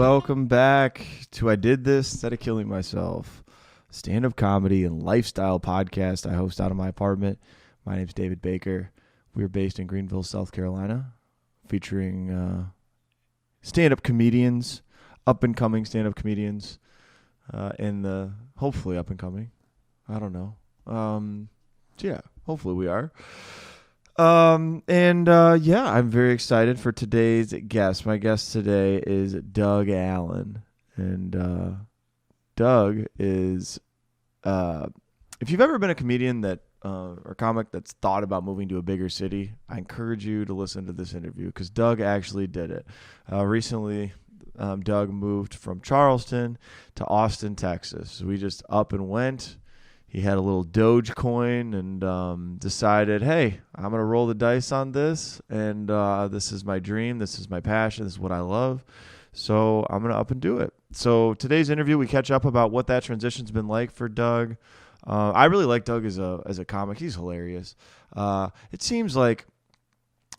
welcome back to I Did This Instead of Killing Myself, stand-up comedy and lifestyle podcast I host out of my apartment. My name's David Bakker. We're based in Greenville, South Carolina, featuring stand-up comedians, up-and-coming stand-up comedians, and the hopefully up-and-coming. I don't know. Yeah, hopefully we are. I'm very excited for today's guest. My guest today is Doug Allen. And Doug is, if you've ever been a comedian or comic that's thought about moving to a bigger city, I encourage you to listen to this interview because Doug actually did it. Recently, Doug moved from Charleston to Austin, Texas. We just up and went. He had a little Dogecoin and decided, hey, I'm going to roll the dice on this. And this is my dream. This is my passion. This is what I love. So I'm going to up and do it. So today's interview, we catch up about what that transition's been like for Doug. I really like Doug as a comic. He's hilarious. It seems like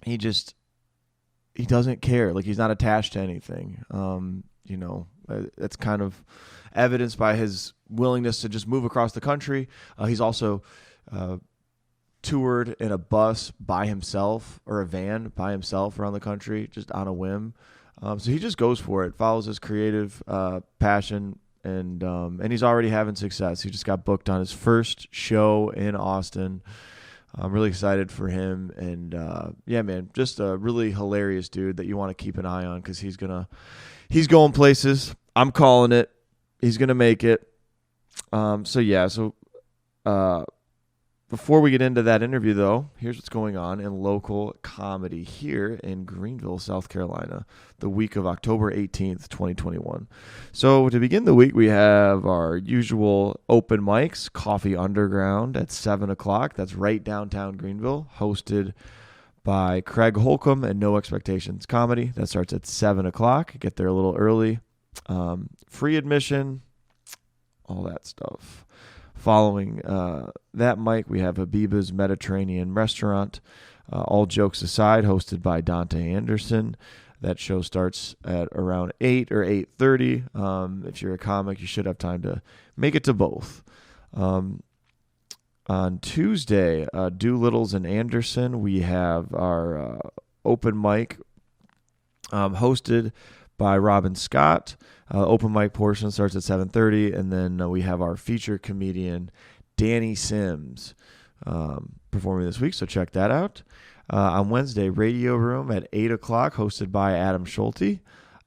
he doesn't care. Like he's not attached to anything. That's kind of evidenced by his willingness to just move across the country. He's also toured in a bus by himself or a van by himself around the country just on a whim. So he just goes for it, follows his creative passion, and he's already having success. He just got booked on his first show in Austin. I'm really excited for him. And man, just a really hilarious dude that you want to keep an eye on because he's going places. I'm calling it. He's going to make it. Before we get into that interview, though, here's what's going on in local comedy here in Greenville, South Carolina, the week of October 18th, 2021. So to begin the week, we have our usual open mics, Coffee Underground at 7 o'clock. That's right downtown Greenville, hosted by Craig Holcomb and No Expectations Comedy. That starts at 7 o'clock. Get there a little early. Free admission, all that stuff. Following that mic, we have Habiba's Mediterranean Restaurant. All jokes aside, hosted by Dante Anderson. That show starts at around 8 or 8:30. If you're a comic, you should have time to make it to both. On Tuesday, Doolittle's and Anderson, we have our open mic hosted by Robin Scott. Open mic portion starts at 7:30, and then we have our feature comedian Danny Sims performing this week, so check that out. On Wednesday, Radio Room at 8 o'clock, hosted by Adam Schulte.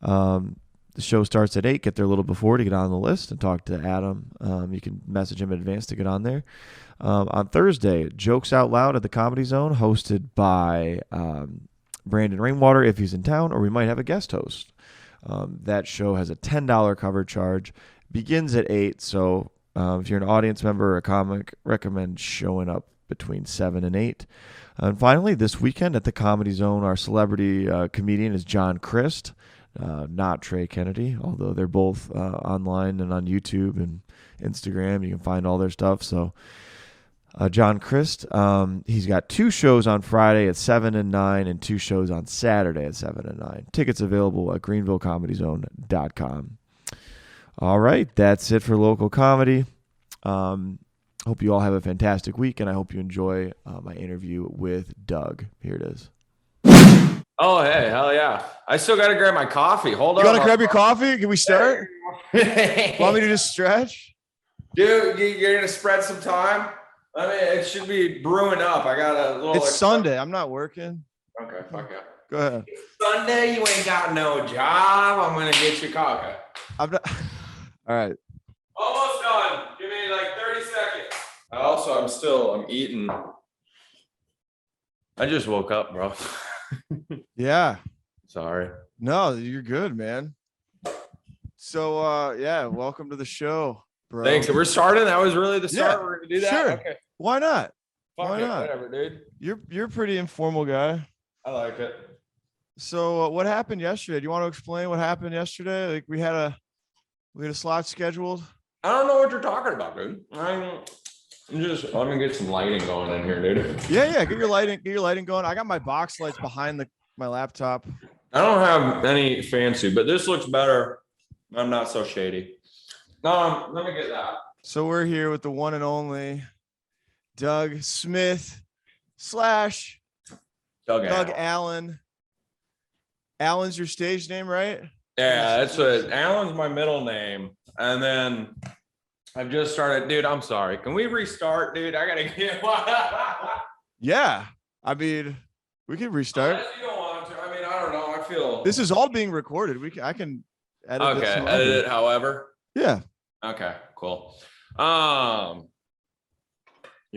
The show starts at 8. Get there a little before to get on the list and talk to Adam. You can message him in advance to get on there. On Thursday, Jokes Out Loud at the Comedy Zone, hosted by Brandon Rainwater if he's in town, or we might have a guest host. That show has a $10 cover charge, begins at 8. So if you're an audience member or a comic, recommend showing up between 7 and 8. And finally, this weekend at the Comedy Zone, our celebrity comedian is John Christ, not Trey Kennedy, although they're both online and on YouTube and Instagram. You can find all their stuff. So John Christ, he's got 2 shows on Friday at 7 and 9 and 2 shows on Saturday at 7 and 9. Tickets available at greenvillecomedyzone.com. All right, that's it for local comedy. Hope you all have a fantastic week, and I hope you enjoy my interview with Doug. Here it is. Oh, hey, hell yeah. I still got to grab my coffee. Hold on. You want to grab your coffee? Can we start? Want me to just stretch? Dude, you're going to spread some time? I mean, it should be brewing up. I got a little. It's Sunday. I'm not working. Okay, fuck yeah. Go ahead. It's Sunday. You ain't got no job. I'm going to get you coffee. I'm not. All right. Almost done. Give me like 30 seconds. I'm eating. I just woke up, bro. Yeah. Sorry. No, you're good, man. So, welcome to the show, bro. Thanks. We're starting. That was really the start. Yeah, We're going to do that? sure. Okay. Why not? Fuck Why it. not? Whatever, dude. You're a pretty informal guy. I like it. So, what happened yesterday? Do you want to explain what happened yesterday? Like we had a slot scheduled. I don't know what you're talking about, dude. Let me get some lighting going in here, dude. Yeah. Get your lighting going. I got my box lights behind my laptop. I don't have any fancy, but this looks better I'm not so shady. Let me get that. So we're here with the one and only Doug Smith / Doug Allen. Allen's your stage name, right? Yeah, Alan's my middle name. And then I've just started, dude, I'm sorry. Can we restart, dude? I gotta get Yeah. I mean, we can restart. Unless you don't want to. I mean, I don't know. I feel this is all being recorded. I can edit this. Okay, edit it however. Yeah. Okay, cool. You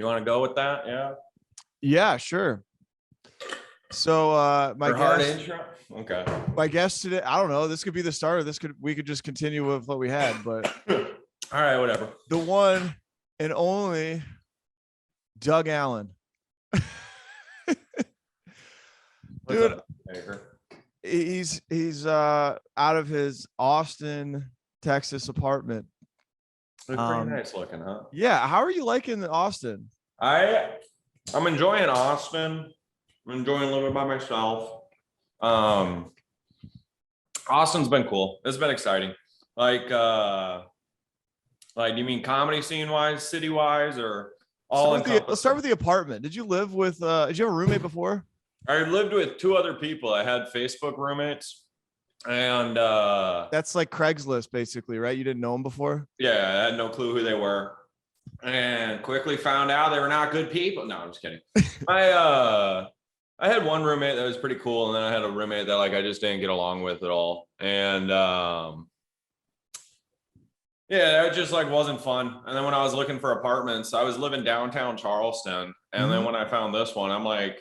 want to go with that? Yeah. Yeah, sure. So my guest, intro. Okay. My guest today, I don't know. This could be the start. We could just continue with what we had, but all right, whatever. The one and only Doug Allen. Dude, he's out of his Austin, Texas apartment. It's pretty nice looking, huh? Yeah. How are you liking Austin? I'm enjoying Austin. I'm enjoying living by myself. Austin's been cool. It's been exciting. Like you mean comedy scene wise, city wise, or all? Let's start with the apartment. Did you live with? Did you have a roommate before? I lived with 2 other people. I had Facebook roommates, and that's like Craigslist, basically, right? You didn't know them before. Yeah, I had no clue who they were, and quickly found out they were not good people. No, I'm just kidding. I had one roommate that was pretty cool, and then I had a roommate that I just didn't get along with at all, and yeah, that just wasn't fun. And then when I was looking for apartments, I was living downtown Charleston, and then when I found this one, I'm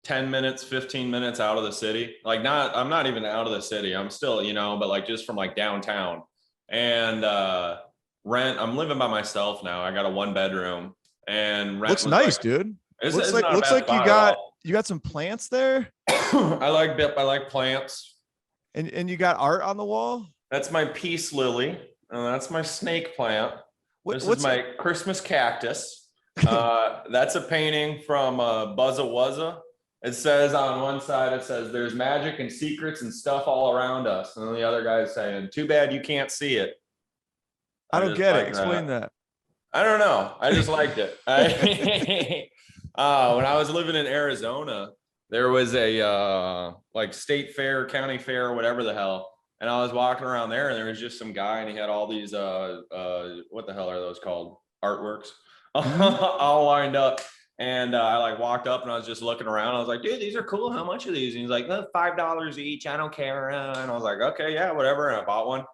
10 minutes, 15 minutes out of the city. I'm not even out of the city. I'm still, but just from downtown. And I'm living by myself now. I got a 1-bedroom, and rent looks nice, dude. Looks like you got some plants there. I like plants. And you got art on the wall? That's my peace lily. And that's my snake plant. This is my Christmas cactus. That's a painting from Buzza Wuzza. It says on one side, there's magic and secrets and stuff all around us. And then the other guy's saying, too bad you can't see it. I don't get it. Explain that. I don't know. I just liked it. When I was living in Arizona, there was a state fair, county fair, whatever the hell. And I was walking around there, and there was just some guy, and he had all these what the hell are those called? Artworks all lined up. And I walked up, and I was just looking around. I was like, dude, these are cool. How much are these? And he's like, $5 each. I don't care. And I was like, okay, yeah, whatever. And I bought one.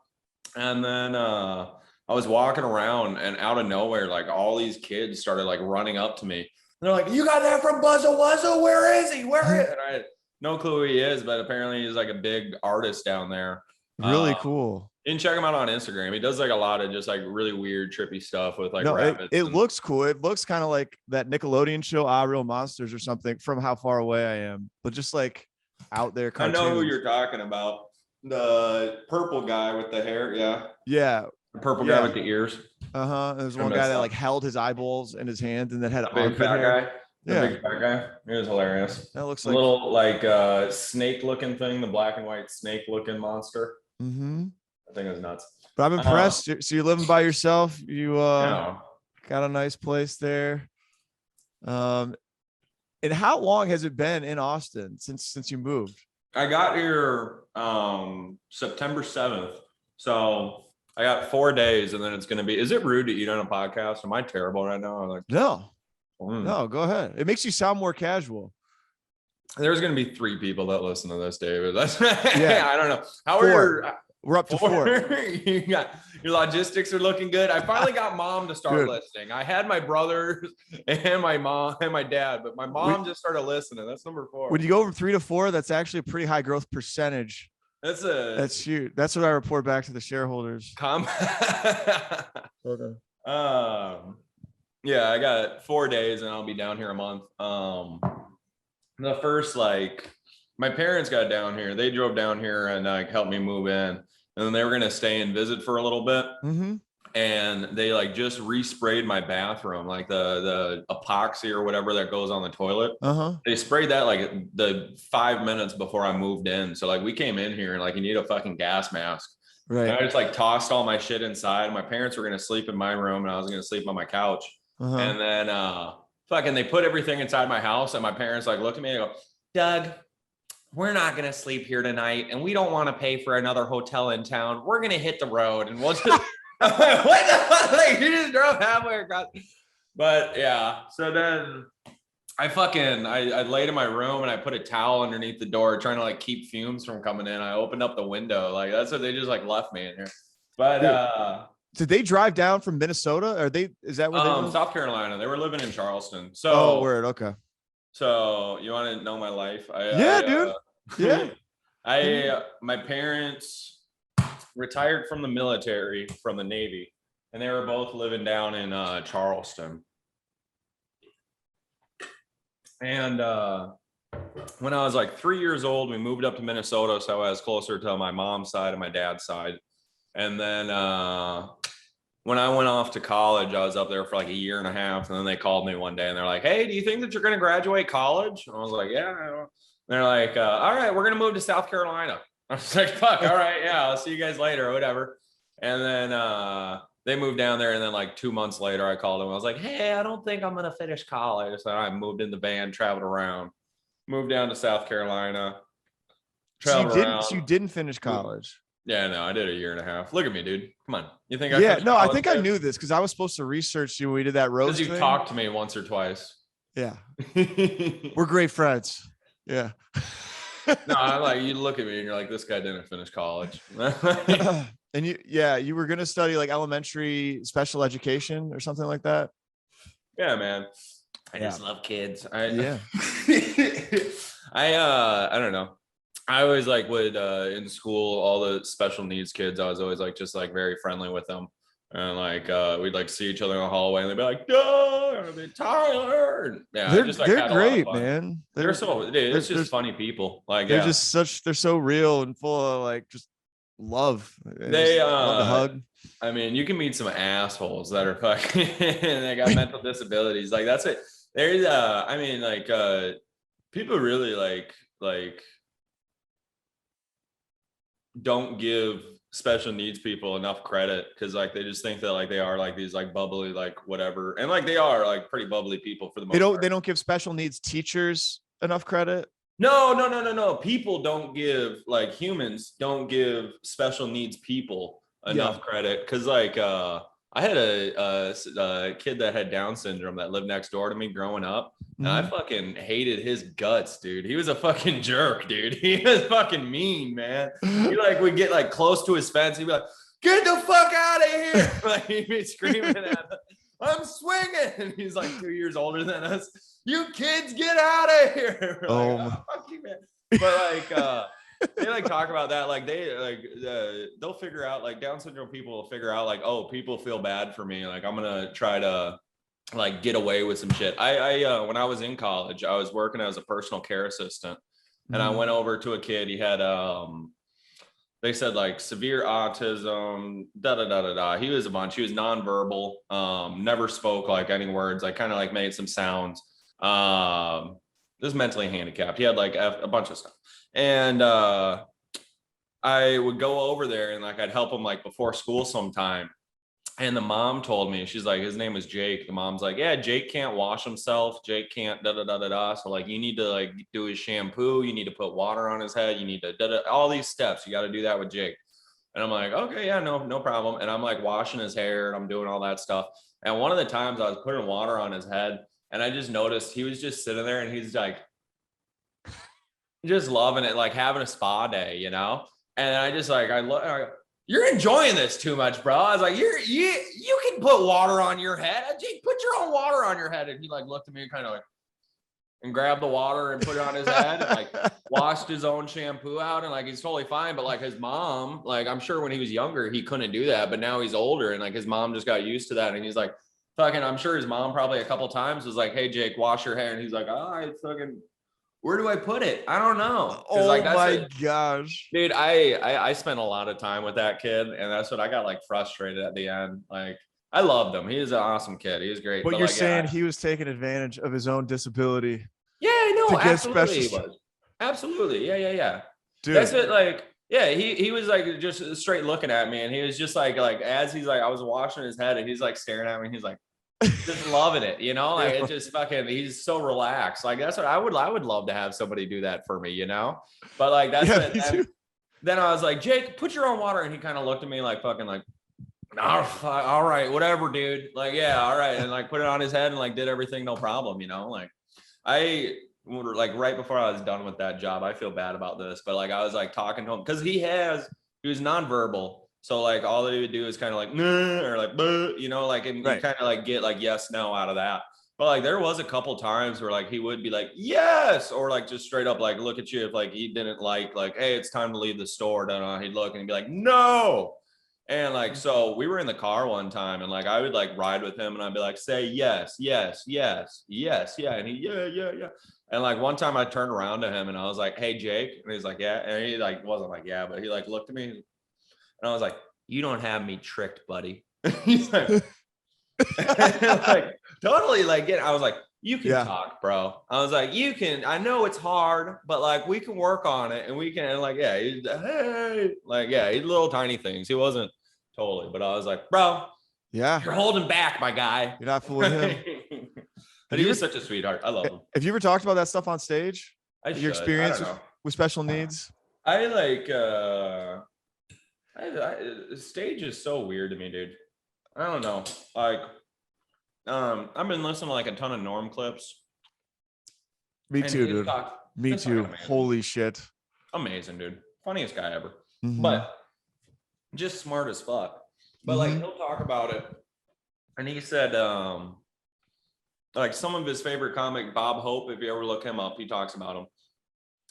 And then I was walking around, and out of nowhere, all these kids started running up to me. And they're like, you got that from Buzza Wuzza? Where is he? Where is? And I had no clue who he is, but apparently he's a big artist down there. Really cool. You can check him out on Instagram. He does a lot of just really weird, trippy stuff with rabbits. It looks cool. It looks kind of like that Nickelodeon show, Real Monsters or something, from how far away I am, but just out there. Cartoons. I know who you're talking about. The purple guy with the hair. Yeah. Yeah. The purple guy with the ears. There's one guy that held his eyeballs in his hand and then had a big fat guy. The big fat guy. It was hilarious. That looks a little snake looking thing, the black and white snake looking monster. I think it was nuts. But I'm impressed. So you're living by yourself. You got a nice place there. And how long has it been in Austin since you moved? I got here September 7th. So I got 4 days, and then it's going to be. Is it rude to eat on a podcast? Am I terrible right now? No, go ahead. It makes you sound more casual. There's going to be 3 people that listen to this, David. That's I don't know. How are we're up to 4. Your logistics are looking good. I finally got mom to start listening. I had my brothers and my mom and my dad, but my mom just started listening. That's number 4. When you go from 3 to 4, that's actually a pretty high growth percentage. That's huge. That's what I report back to the shareholders. Okay. Yeah, I got 4 days, and I'll be down here a month. The first my parents got down here. They drove down here and helped me move in, and then they were gonna stay and visit for a little bit. And they just resprayed my bathroom, the epoxy or whatever that goes on the toilet. They sprayed that the 5 minutes before I moved in. So we came in here, and you need a fucking gas mask. Right. And I just like tossed all my shit inside. My parents were gonna sleep in my room, and I was gonna sleep on my couch. Uh-huh. And then fucking they put everything inside my house, and my parents like looked at me and go, Doug, we're not gonna sleep here tonight, and we don't want to pay for another hotel in town. We're gonna hit the road, and we'll just what the fuck? Like, you just drove halfway across. But yeah, so then I laid in my room and I put a towel underneath the door trying to like keep fumes from coming in. I opened up the window. Like that's what they just like left me in here. But did they drive down from Minnesota? Is that where they live? South Carolina. They were living in Charleston. So oh, word. Okay. So you want to know my life? Dude. Yeah. My parents retired from the military, from the Navy, and they were both living down in Charleston. And when I was like 3 years old, we moved up to Minnesota, so I was closer to my mom's side and my dad's side. And then when I went off to college, I was up there for like a year and a half, and then they called me one day and they're like, hey, do you think that you're going to graduate college? And I was like, yeah. And they're like, all right, we're going to move to South Carolina. I was like, fuck, all right, yeah, I'll see you guys later or whatever. And then they moved down there, and then like 2 months later, I called them. I was like, hey, I don't think I'm going to finish college. So I moved in the van, traveled around, moved down to South Carolina. So you didn't finish college? Yeah, no, I did a year and a half. Look at me, dude. Come on. You think I think I knew this because I was supposed to research you when we did that roast. Because you talked to me once or twice. Yeah. We're great friends. Yeah. No, I'm like, you look at me and you're like, this guy didn't finish college. And you were going to study like elementary special education or something like that. Yeah, man. I just love kids. I don't know. I always like would in school, all the special needs kids, I was always like just like very friendly with them. And like we'd like see each other in the hallway and they'd be like, Doug, and Tyler. And, yeah, they're great, man. It's just funny people. Like they're they're so real and full of like just love. They love to hug. I mean, you can meet some assholes that are fucking they got mental disabilities. Like that's it. There's I mean, like people really like don't give special needs people enough credit because like they just think that like they are like these like bubbly like whatever, and like they are like pretty bubbly people for the most part. They don't give special needs teachers enough credit. No. People don't give, like humans don't give special needs people enough credit because like I had a kid that had Down syndrome that lived next door to me growing up. And I fucking hated his guts, dude. He was a fucking jerk, dude. He was fucking mean, man. He like would get like close to his fence. He'd be like, get the fuck out of here. Like he'd be screaming at us, I'm swinging. And he's like 2 years older than us. You kids get out of here. Like, oh, fuck you, man. But like they like talk about that. Like they like they'll figure out like Down syndrome people will figure out like, oh, people feel bad for me. Like I'm gonna try to like get away with some shit. I when I was in college, I was working as a personal care assistant, and I went over to a kid. He had they said like severe autism, He was a bunch. He was nonverbal, never spoke like any words, like kind of like made some sounds. This mentally handicapped. He had like a bunch of stuff. And I would go over there and like I'd help him like before school sometime. And the mom told me, she's like, his name was Jake. The mom's like, yeah, Jake can't wash himself. Jake can't So like, you need to like do his shampoo. You need to put water on his head. You need to all these steps. You got to do that with Jake. And I'm like, okay, yeah, no problem. And I'm like washing his hair and I'm doing all that stuff. And one of the times I was putting water on his head and I just noticed he was just sitting there and he's like, just loving it, like having a spa day, you know? And I just like, you're enjoying this too much, bro. I was like, you can put water on your head. Jake, put your own water on your head. And he like looked at me and kind of like, and grabbed the water and put it on his head and like washed his own shampoo out. And like, he's totally fine. But like his mom, like, I'm sure when he was younger, he couldn't do that, but now he's older and like his mom just got used to that. And he's like, fucking, I'm sure his mom probably a couple times was like, hey, Jake, wash your hair. And he's like, oh, it's fucking, where do I put it? I don't know. Oh like, my gosh. Dude, I spent a lot of time with that kid. And that's what I got like frustrated at the end. Like, I loved him. He was an awesome kid. He was great. But you're like, saying he was taking advantage of his own disability. Yeah, I know. Absolutely he was. Absolutely. Yeah. Dude. That's it. Like, Yeah, he was like just straight looking at me, and he was just like as he's like I was washing his head, and he's like staring at me, and he's like just loving it, you know, like it just fucking he's so relaxed. Like that's what I would love to have somebody do that for me, you know. But like that's Yeah, what me too. then I was like, Jake, put your own water, and he kind of looked at me like fucking like, oh, all right, whatever, dude. Like, yeah, all right, and like put it on his head and like did everything, no problem, you know. Like I like right before I was done with that job, I feel bad about this, but like I was like talking to him because he was nonverbal. So like all that he would do is kind of like nah, or like you know, like and you Right. kind of like get like yes, no out of that. But like there was a couple times where like he would be like yes, or like just straight up like look at you if like he didn't like hey it's time to leave the store. Then he'd look and he'd be like no. And like, so we were in the car one time and like, I would like ride with him and I'd be like, say yes, yes, yes, yes, yeah. And he, yeah, yeah, yeah. And like one time I turned around to him and I was like, hey, Jake. And he's like, yeah. And he like, wasn't like, yeah, but he like looked at me and I was like, you don't have me tricked, buddy. He's like, like totally like, I was like, you can talk, bro. I was like, you can, I know it's hard, but like we can work on it and we can and like, yeah, he's hey, like, yeah, he's little tiny things. He wasn't totally, but I was like, bro, Yeah. you're holding back, my guy. You're not fooling him. But he was such a sweetheart. I love him. Have you ever talked about that stuff on stage? Your experience with special needs? I like stage is so weird to me, dude. I don't know. Like I've been listening to like a ton of Norm clips. Me too, dude. Me too. Holy shit. Amazing, dude. Funniest guy ever. But just smart as fuck. But like he'll talk about it. And he said like some of his favorite comic, Bob Hope, if you ever look him up, he talks about him.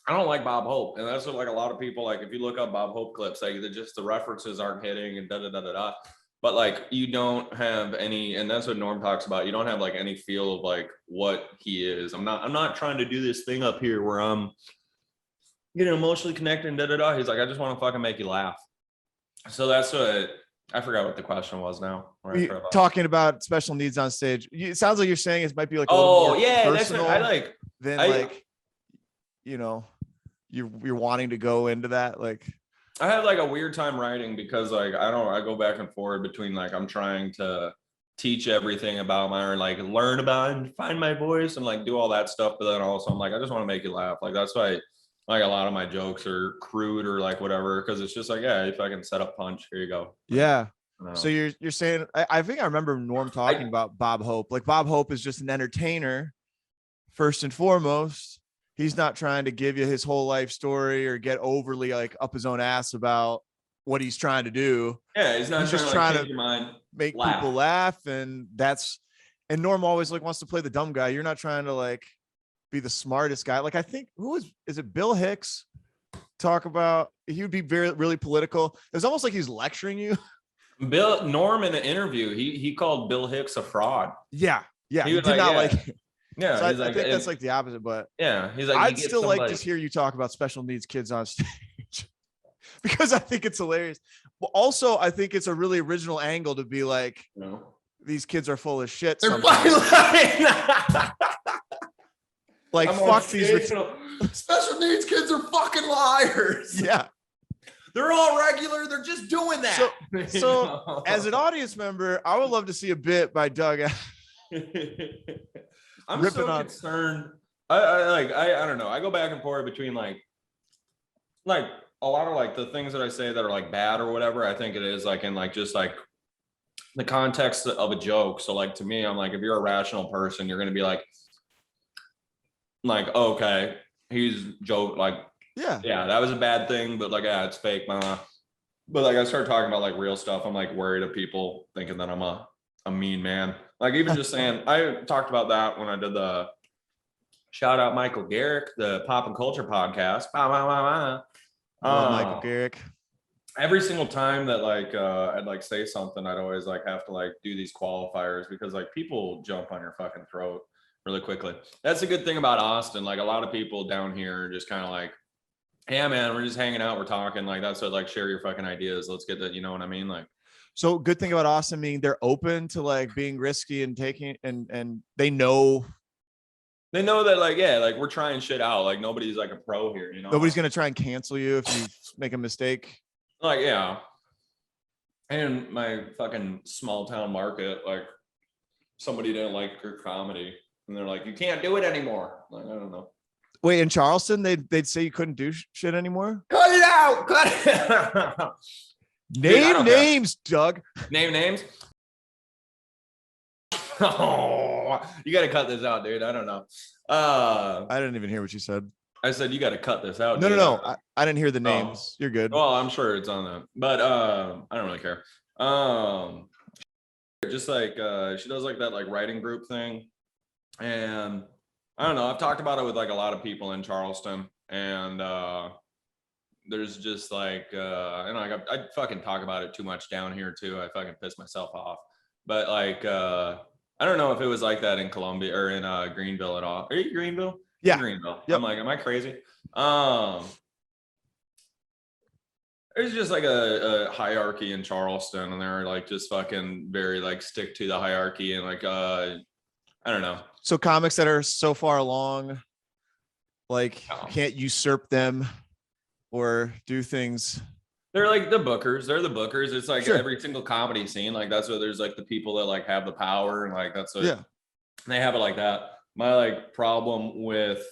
I don't like Bob Hope. And that's what like a lot of people like if you look up Bob Hope clips, like the references aren't hitting and da da da da da. But like you don't have any, and that's what Norm talks about. You don't have like any feel of like what he is. I'm not trying to do this thing up here where I'm getting emotionally connected and da da da. He's like, I just want to fucking make you laugh. So that's what I forgot what the question was now. Talking about special needs on stage. It sounds like you're saying it might be like a little more personal that's what I like. Than like, you know, you're wanting to go into that like. I have like a weird time writing because like I go back and forth between like I'm trying to teach everything about my or like learn about and find my voice and like do all that stuff, but then also I'm like I just want to make you laugh. Like that's why like a lot of my jokes are crude or like whatever because it's just like yeah if I can set up punch here you go. Yeah. So you're saying I think I remember Norm talking about Bob Hope. Like Bob Hope is just an entertainer first and foremost. He's not trying to give you his whole life story or get overly like up his own ass about what he's trying to do. Yeah, he's just trying to make people laugh. And Norm always like wants to play the dumb guy. You're not trying to like be the smartest guy. Like I think is it Bill Hicks talk about he would be really political. It's almost like he's lecturing you. Norm in an interview, he called Bill Hicks a fraud. Yeah. He did not like it. Yeah, so I think that's like the opposite, but yeah, he's like, I'd still like to hear you talk about special needs kids on stage because I think it's hilarious. But also, I think it's a really original angle to be like, these kids are full of shit. They're fucking lying. Like, fuck these special needs kids are fucking liars. Yeah. They're all regular. They're just doing that. So as an audience member, I would love to see a bit by Doug. I'm so concerned. I don't know. I go back and forth between like a lot of like the things that I say that are like bad or whatever. I think it is like in like just like the context of a joke. So like to me, I'm like, if you're a rational person, you're gonna be like okay, he's joke like yeah, that was a bad thing, but like yeah, it's fake, But like I started talking about like real stuff. I'm like worried of people thinking that I'm a mean man. Like even just saying, I talked about that when I did the shout out Michael Garrick, the Pop and Culture podcast. Michael Garrick. Every single time that like I'd like say something, I'd always like have to like do these qualifiers because like people jump on your fucking throat really quickly. That's a good thing about Austin. Like a lot of people down here are just kind of like, hey man, we're just hanging out, we're talking. Like that's what like share your fucking ideas. Let's get that, you know what I mean? Like so good thing about Austin being they're open to like being risky and taking and they know They know that, like, yeah, like we're trying shit out. Like nobody's like a pro here, you know. Nobody's gonna try and cancel you if you make a mistake. Like, yeah. And my fucking small town market, like somebody didn't like your comedy, and they're like, you can't do it anymore. Like, I don't know. Wait, in Charleston, they'd say you couldn't do shit anymore. Cut it out. Cut it out. Name names, Doug. Name names. Oh, you got to cut this out, dude. I don't know. I didn't even hear what you said. I said you got to cut this out. No. I didn't hear the names. You're good. Well, I'm sure it's on that, but I don't really care. Just like she does like that like writing group thing, and I don't know. I've talked about it with like a lot of people in Charleston, and there's just like I fucking talk about it too much down here too. I fucking piss myself off, but like I don't know if it was like that in Columbia or in Greenville at all. Are you Greenville? Yeah, Greenville. Yep. I'm like, am I crazy? There's just like a hierarchy in Charleston, and they're like just fucking very like stick to the hierarchy, and like I don't know. So comics that are so far along, like can't usurp them or do things. They're like the bookers. They're the bookers. It's like every single comedy scene. Like that's what there's like the people that like have the power, and like that's what they have it like that. My like problem with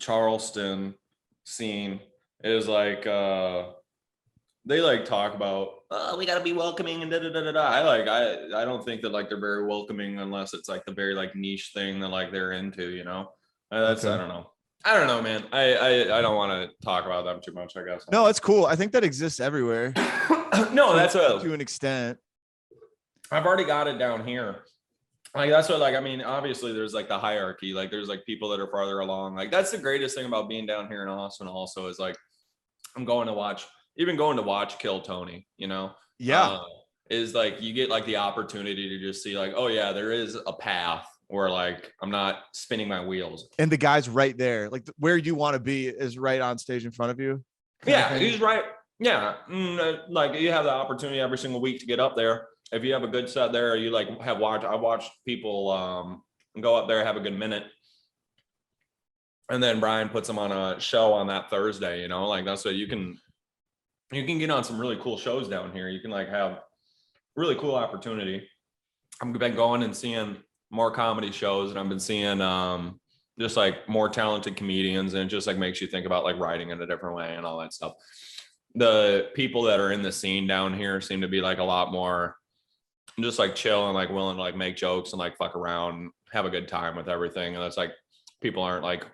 Charleston scene is like they like talk about we gotta be welcoming and da. I don't think that like they're very welcoming unless it's like the very like niche thing that like they're into, you know. That's I don't know, man. I don't want to talk about them too much, I guess. No, it's cool. I think that exists everywhere. No, that's to an extent. I've already got it down here. Like that's what, like, I mean, obviously there's like the hierarchy, like there's like people that are farther along. Like that's the greatest thing about being down here in Austin also is like I'm going to watch Kill Tony, you know? Yeah. Is like you get like the opportunity to just see like, oh yeah, there is a path where like I'm not spinning my wheels. And the guy's right there. Like where you want to be is right on stage in front of you. Yeah, he's right. Yeah. Like you have the opportunity every single week to get up there. If you have a good set there, you like I watched people go up there, have a good minute. And then Brian puts them on a show on that Thursday, you know, like that's what you can get on some really cool shows down here. You can like have really cool opportunity. I've been going and seeing more comedy shows, and I've been seeing just like more talented comedians, and it just like makes you think about like writing in a different way and all that stuff. The people that are in the scene down here seem to be like a lot more just like chill and like willing to like make jokes and like fuck around, have a good time with everything. And that's like people aren't like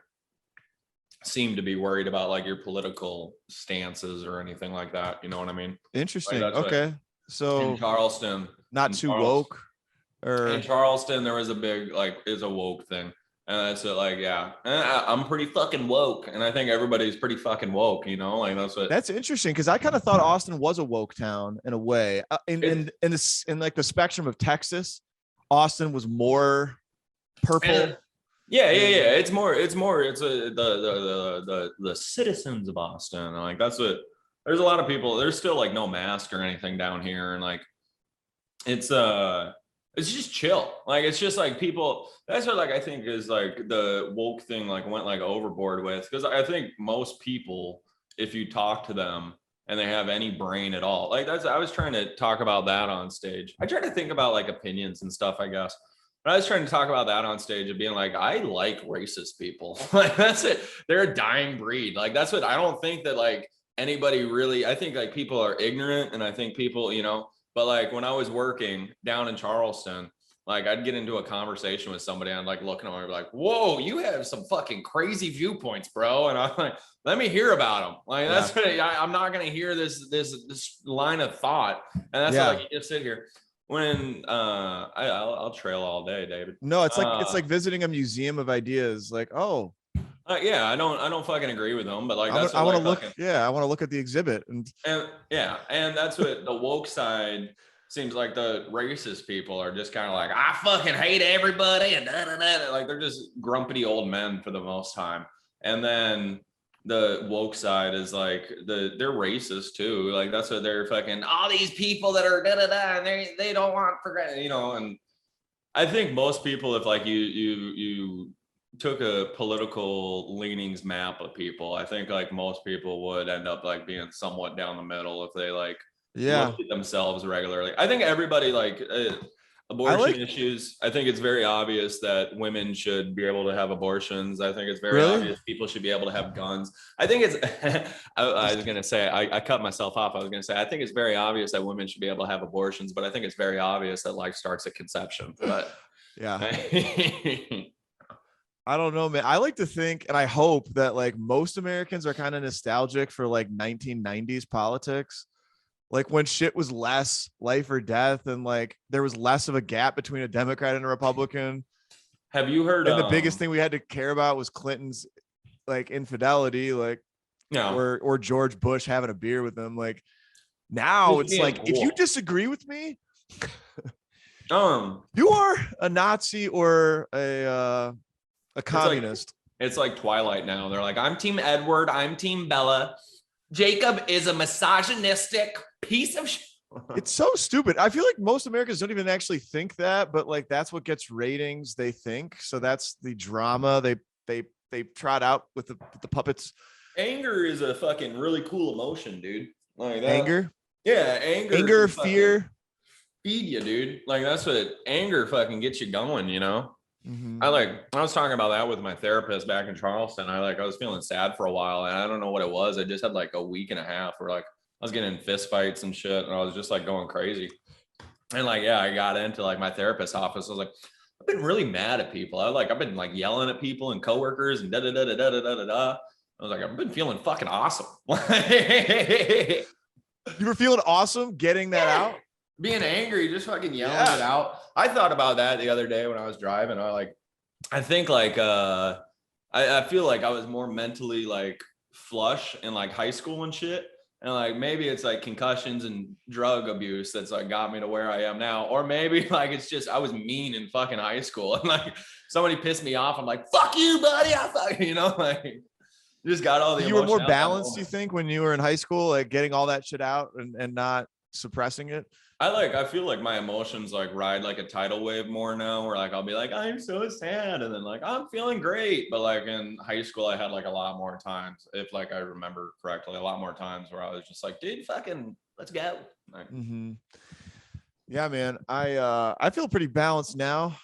seem to be worried about like your political stances or anything like that. You know what I mean? Interesting. Like, okay. So in Charleston, not too woke. Or in Charleston, there was a big like is a woke thing. And that's it, like, yeah, I'm pretty fucking woke. And I think everybody's pretty fucking woke, you know, like that's interesting. Cause I kind of thought Austin was a woke town in a way. In like the spectrum of Texas, Austin was more purple. Yeah. It's the citizens of Austin. Like that's what there's a lot of people. There's still like no mask or anything down here. And like it's just chill. Like it's just like people. That's what like I think is like the woke thing like went like overboard with, because I think most people, if you talk to them and they have any brain at all, like I was trying to talk about that on stage. I try to think about like opinions and stuff, I guess. But I was trying to talk about that on stage of being like, I like racist people. Like that's it. They're a dying breed. Like that's what I don't think that like anybody really. I think like people are ignorant, and I think people, you know. But like when I was working down in Charleston, like I'd get into a conversation with somebody, and I'm like looking at them, like, whoa, you have some fucking crazy viewpoints, bro. And I'm like, let me hear about them. Like that's what I'm not gonna hear this line of thought. And that's why like you just sit here. When I'll trail all day, David. No, it's like visiting a museum of ideas. Like, oh. Yeah, I don't fucking agree with them, but like that's I want to look. Yeah, I want to look at the exhibit and that's what the woke side seems like. The racist people are just kind of like, I fucking hate everybody and like they're just grumpy old men for the most time. And then the woke side is like they're racist too. Like that's what they're fucking all these people that are and they don't want progress, you know. And I think most people, if like you took a political leanings map of people, I think like most people would end up like being somewhat down the middle if they like Yeah. looked at themselves regularly. I think everybody like I abortion like, issues. I think it's very obvious that women should be able to have abortions. I think it's very really? obvious people should be able to have guns. I think it's, I was going to say, I cut myself off. I was going to say, I think it's very obvious that women should be able to have abortions, but I think it's very obvious that life starts at conception. But Yeah. I don't know, man. I like to think, and I hope that like most Americans are kind of nostalgic for like 1990s politics, like when shit was less life or death, and like there was less of a gap between a Democrat and a Republican. have you heard, And the biggest thing we had to care about was Clinton's like infidelity, like no, or George Bush having a beer with them. Like now just it's being like if you cool. disagree with me, Um, you are a Nazi or a it's like communist. it's like Twilight now. They're like, I'm Team Edward, I'm Team Bella. Jacob is a misogynistic piece of shit. It's so stupid. I feel like most Americans don't even actually think that, but like that's what gets ratings. They think so. That's the drama they trot out with the puppets. Anger is a fucking really cool emotion, dude. Like that. Anger, Yeah, anger. anger, can fucking fear. feed you, dude. Like that's what anger fucking gets you going, you know? Mhm. I was talking about that with my therapist back in Charleston. I was feeling sad for a while and I don't know what it was. I just had like a week and a half where like I was getting in fist fights and shit and I was just like going crazy. And like, yeah, I got into like my therapist's office. I was like, I've been really mad at people. I've been like yelling at people and coworkers and da da da da da da da da. I was like, I've been feeling fucking awesome. You were feeling awesome getting that out. Being angry, just fucking yelling it out. I thought about that the other day when I was driving. I think like I feel like I was more mentally like flush in like high school and shit. And like maybe it's like concussions and drug abuse that's like got me to where I am now. Or maybe like it's just I was mean in fucking high school. And like somebody pissed me off. I'm like, fuck you, buddy. I fuck you know, like you just got all the You were more emotion out that balanced, you moment. think, when you were in high school, like getting all that shit out and not suppressing it? I feel like my emotions like ride like a tidal wave more now where like I'll be like, I'm so sad. And then like I'm feeling great. But like in high school, I had like a lot more times, if like I remember correctly, a lot more times where I was just like, dude, fucking let's go. Like, Mm-hmm. Yeah, man. I feel pretty balanced now.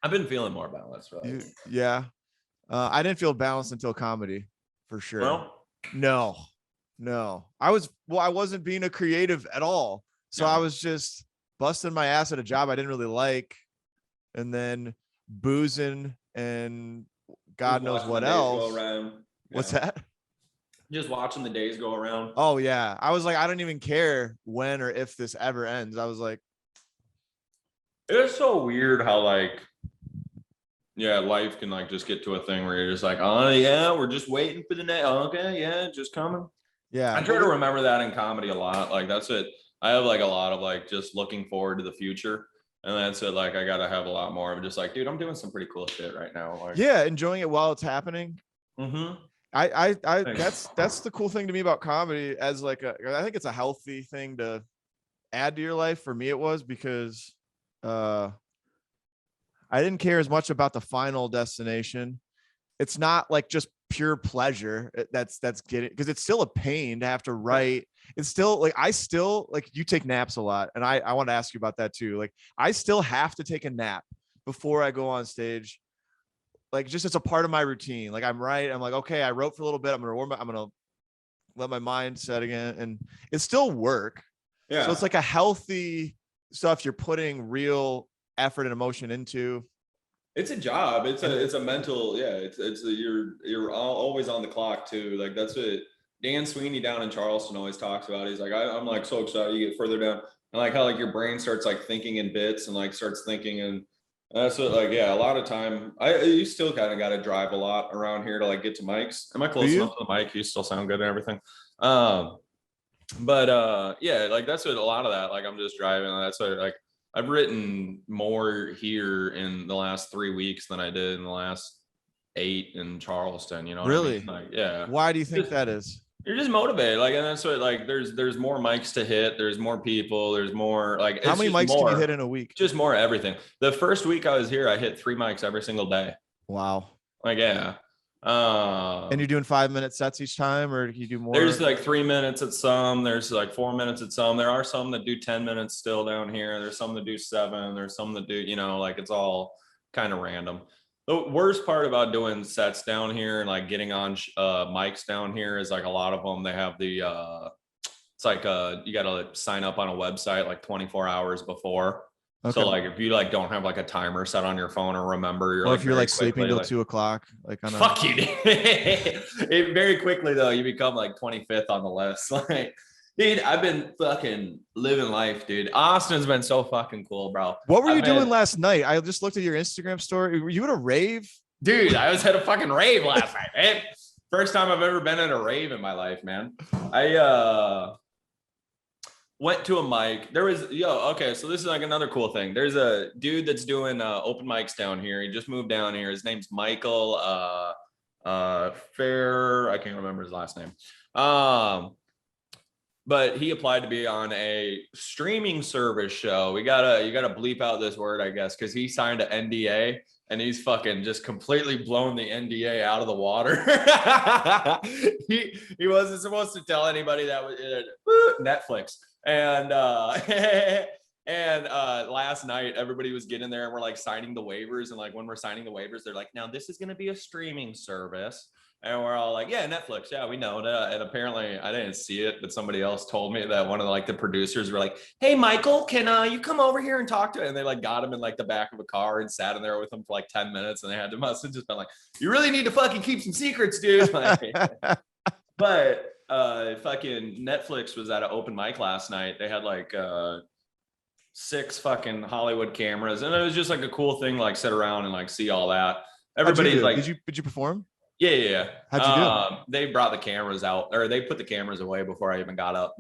I've been feeling more balanced, right? Yeah. I didn't feel balanced until comedy, for sure. Well, No. I wasn't being a creative at all. So I was just busting my ass at a job I didn't really like, and then boozing and God knows what else. What's that? Just watching the days go around. Oh yeah. I was like, I don't even care when or if this ever ends. I was like, It's so weird how like, yeah, life can like just get to a thing where you're just like, oh yeah, we're just waiting for the next. Okay, yeah, just coming. yeah. I try to remember that in comedy a lot. Like that's it. I have like a lot of like just looking forward to the future. And that's it. Like I gotta have a lot more of just like, dude, I'm doing some pretty cool shit right now. Like, Yeah, enjoying it while it's happening. mm-hmm. I Thanks. that's the cool thing to me about comedy, as like I think it's a healthy thing to add to your life. For me, it was because I didn't care as much about the final destination. It's not like just pure pleasure. That's getting, because it's still a pain to have to write. It's still like I still like you take naps a lot, and I want to ask you about that too. Like I still have to take a nap before I go on stage. Like just it's a part of my routine. Like I'm like, okay, I wrote for a little bit. I'm gonna let my mind set again, and it's still work. Yeah. So it's like a healthy stuff you're putting real effort and emotion into. It's a job. It's a mental, yeah. You're always on the clock too. Like that's what Dan Sweeney down in Charleston always talks about. He's like, I'm like so excited you get further down. And like how like your brain starts like thinking in bits and like starts thinking, and that's what like, yeah, a lot of time you still kind of got to drive a lot around here to like get to mics. Am I close enough to the mic? You still sound good and everything. But yeah, like that's what a lot of that, like I'm just driving. That's what like I've written more here in the last 3 weeks than I did in the last 8 in Charleston, you know? Really? I mean? Like, yeah. Why do you think that is? You're just motivated. Like, and that's what, like, there's more mics to hit. There's more people. There's more, like, how many mics can you hit in a week? Just more everything. The first week I was here, I hit 3 mics every single day. Wow. Like, yeah. And you're doing 5-minute sets each time, or do you do more? There's like 3 minutes at some. There's like 4 minutes at some. There are some that do 10 minutes still down here. There's some that do 7. There's some that do, like it's all kind of random. The worst part about doing sets down here and like getting on mics down here is like a lot of them, they have the, it's like you got to sign up on a website like 24 hours before. Okay. So like if you like don't have like a timer set on your phone or remember, or like if you're like sleeping till 2 o'clock, like on fuck you, dude. It very quickly though, you become like 25th on the list. Like, dude, I've been fucking living life, dude. Austin's been so fucking cool, bro. What were you doing last night? I just looked at your Instagram story. Were you at a rave? Dude, I was at a fucking rave last night, man. First time I've ever been at a rave in my life, man. I went to a mic. There was, okay, so this is like another cool thing. There's a dude that's doing open mics down here. He just moved down here. His name's Michael Fair. I can't remember his last name. But he applied to be on a streaming service show. You gotta bleep out this word, I guess, because he signed an NDA and he's fucking just completely blown the NDA out of the water. He wasn't supposed to tell anybody that was Netflix. And last night everybody was getting there and we're like signing the waivers, and like when we're signing the waivers, they're like, now this is going to be a streaming service, and we're all like, yeah, Netflix, yeah, we know that. And apparently I didn't see it, but somebody else told me that one of the producers were like, hey Michael, can you come over here and talk to it? And they like got him in like the back of a car and sat in there with him for like 10 minutes, and they had to must have just been like, you really need to fucking keep some secrets, dude. Like, but fucking Netflix was at an open mic last night. They had like 6 fucking Hollywood cameras, and it was just like a cool thing, like sit around and like see all that. Everybody's like, did you perform? Yeah. How'd you do? They brought the cameras out, or they put the cameras away before I even got up.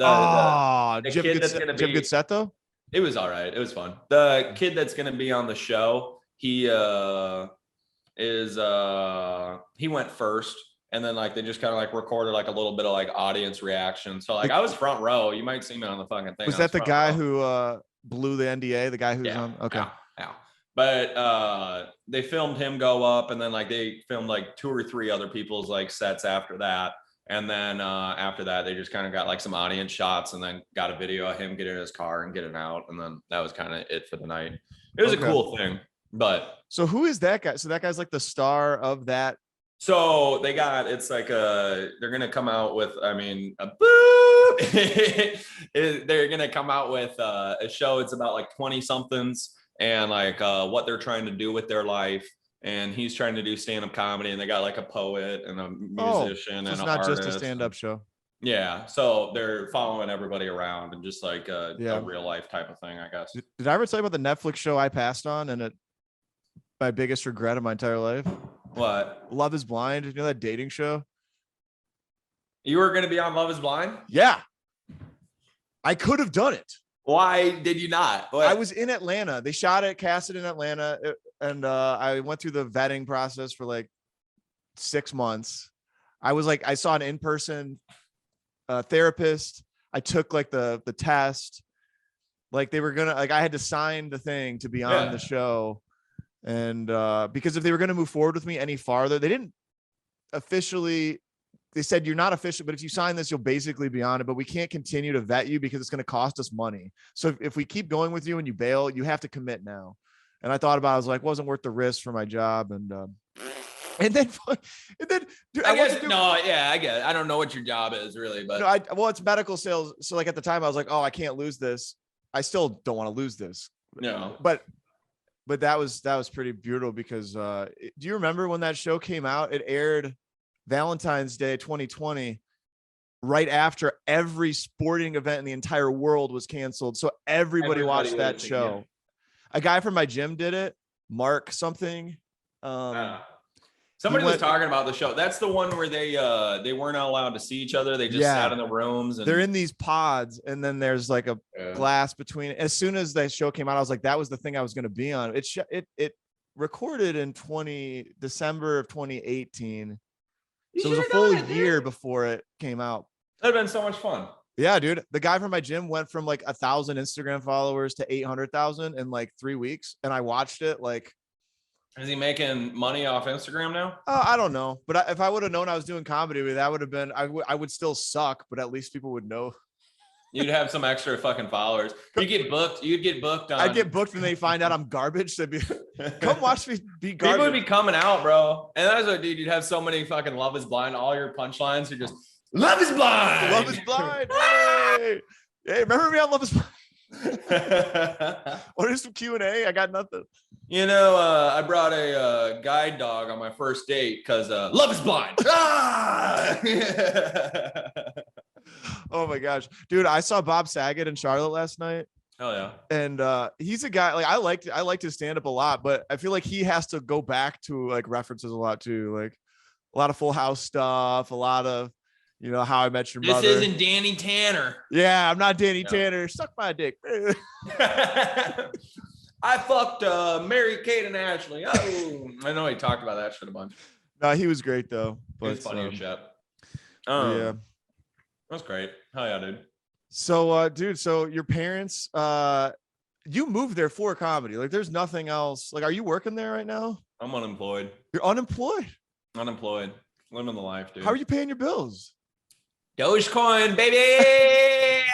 Did you have a good set though? It was all right. It was fun. The kid that's gonna be on the show, he went first. And then like they just kind of like recorded like a little bit of like audience reaction. So like I was front row. You might see me on the fucking thing. Was that the guy who blew the NDA? The guy who's on? Okay. Yeah. But they filmed him go up, and then like they filmed like 2 or 3 other people's like sets after that. And then after that, they just kind of got like some audience shots, and then got a video of him getting in his car and getting out. And then that was kind of it for the night. It was a cool thing. But so who is that guy? So that guy's like the star of that. So they got, it's like they're going to come out with, they're going to come out with a show. It's about like 20 somethings and like what they're trying to do with their life. And he's trying to do stand-up comedy, and they got like a poet and a musician. So it's not just a stand-up show. Yeah. So they're following everybody around and just like a real life type of thing, I guess. Did I ever tell you about the Netflix show I passed on, and my biggest regret of my entire life? What? Love is Blind. You know that dating show? You were going to be on Love is Blind? Yeah. I could have done it. Why did you not? What? I was in Atlanta. They shot it, cast it in Atlanta. And I went through the vetting process for like 6 months. I saw an in-person therapist. I took like the test. Like they were gonna, like I had to sign the thing to be on the show. And because if they were going to move forward with me any farther, they didn't officially, they said, you're not official, but if you sign this, you'll basically be on it, but we can't continue to vet you because it's going to cost us money. So if we keep going with you and you bail, you have to commit now. And I thought about it, I was like, wasn't worth the risk for my job. And then dude, I guess, I get it. I don't know what your job is really, but it's medical sales. So like at the time I was like, oh, I can't lose this. I still don't want to lose this. No, but that was pretty brutal because do you remember when that show came out? It aired Valentine's Day 2020, right after every sporting event in the entire world was canceled. So everybody watched that show. A guy from my gym did it, Mark something. Somebody was talking about the show. That's the one where they weren't allowed to see each other. They just sat in the rooms. And they're in these pods, and then there's like a glass between. As soon as that show came out, I was like, that was the thing I was going to be on. It recorded in December of 2018. So it was a full year before it came out. That'd been so much fun. Yeah, dude. The guy from my gym went from like 1,000 Instagram followers to 800,000 in like 3 weeks, and I watched it like Is he making money off Instagram now? I don't know, but if I would have known I was doing comedy, that would have been. I would still suck, but at least people would know. You'd have some extra fucking followers. You get booked. You'd get booked on. I'd get booked and they find out I'm garbage. They'd be, come watch me be garbage. People would be coming out, bro. And that's what, dude. You'd have so many fucking Love Is Blind. All your punchlines are just Love Is Blind. Love Is Blind. Hey, remember me on Love Is Blind? What is some Q&A? I got nothing. You know, I brought a guide dog on my first date because Love Is Blind. Oh my gosh, dude! I saw Bob Saget in Charlotte last night. Oh yeah, and he's a guy like I liked his stand up a lot, but I feel like he has to go back to like references a lot too, like a lot of Full House stuff, a lot of How I Met Your Mother. This isn't Danny Tanner. Yeah, I'm not Danny Tanner. Suck my dick. I fucked Mary Kate and Ashley. Oh, I know he talked about that shit a bunch. No, he was great though. But it's funny as shit. Yeah, that's great. Hell yeah, dude. So, dude, so your parents, you moved there for comedy. Like, there's nothing else. Like, are you working there right now? I'm unemployed. You're unemployed? Unemployed. Living the life, dude. How are you paying your bills? Dogecoin, baby.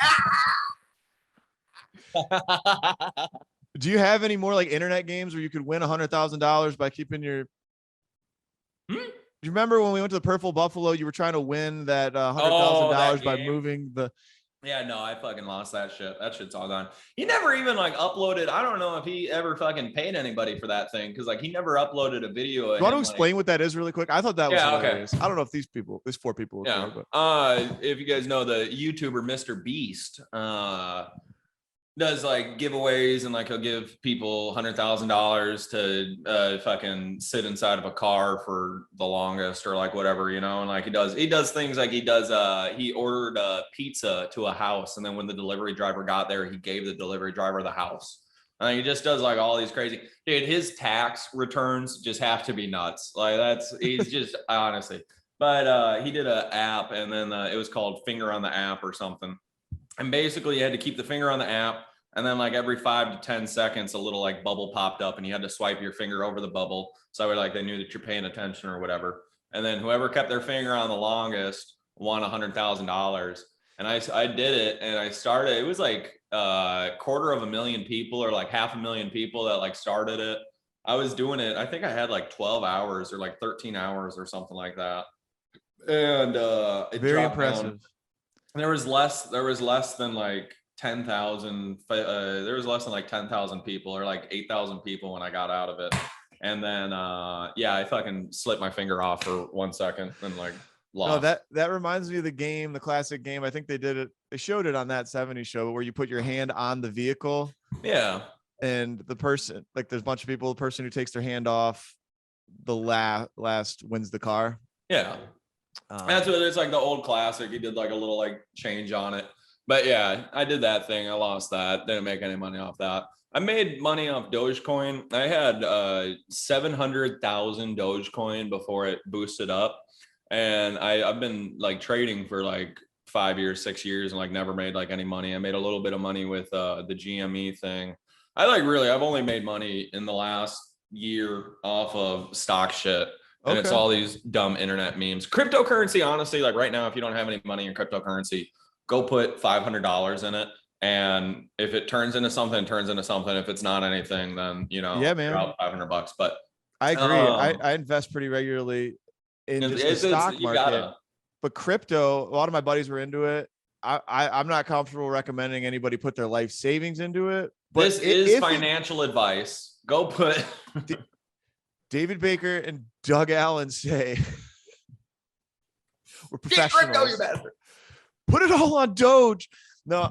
Do you have any more like internet games where you could win $100,000 by keeping your? Do you remember when we went to the Purple Buffalo? You were trying to win that $100,000 by moving the. Yeah, no, I fucking lost that shit. That shit's all gone. He never even like uploaded. I don't know if he ever fucking paid anybody for that thing because like he never uploaded a video. Do you want to explain what that is really quick? I thought that was hilarious. Okay. I don't know if there's 4 people. Yeah. There, but. If you guys know the YouTuber Mr. Beast, does like giveaways and like he'll give people $100,000 to fucking sit inside of a car for the longest or like whatever, and like he does things like he ordered a pizza to a house and then when the delivery driver got there he gave the delivery driver the house. He just does like all these crazy, dude, his tax returns just have to be nuts. Like he's just honestly, but he did an app and then it was called Finger on the App or something. And basically you had to keep the finger on the app and then like every 5 to 10 seconds, a little like bubble popped up and you had to swipe your finger over the bubble. So like they knew that you're paying attention or whatever. And then whoever kept their finger on the longest won $100,000. And I did it and I started, it was like 250,000 people or like 500,000 people that like started it. I was doing it. I think I had like 12 hours or like 13 hours or something like that. And it very impressive. Down. There was less than like 10,000. There was less than like 10,000 people or like 8,000 people when I got out of it. And then, I fucking slipped my finger off for 1 second and like lost. No, that reminds me of the classic game. I think they showed it on that 70s show where you put your hand on the vehicle. Yeah. And the person, like there's a bunch of people, the person who takes their hand off the last wins the car. Yeah. That's what it's like the old classic. He did like a little like change on it. But yeah, I did that thing. I lost that. Didn't make any money off that. I made money off Dogecoin. I had 700,000 Dogecoin before it boosted up. And I've been like trading for like 5 years, 6 years and like never made like any money. I made a little bit of money with the GME thing. I've only made money in the last year off of stock shit. And It's all these dumb internet memes. Cryptocurrency, honestly, like right now, if you don't have any money in cryptocurrency, go put $500 in it. And if it turns into something, it turns into something. If it's not anything, then, yeah, man, you're out $500. But I agree. I invest pretty regularly in just the stock market. But crypto, a lot of my buddies were into it. I'm not comfortable recommending anybody put their life savings into it. But this is financial advice. Go put... David Bakker and Doug Allen say we're professionals. Crypto, you bastard. Put it all on Doge. No,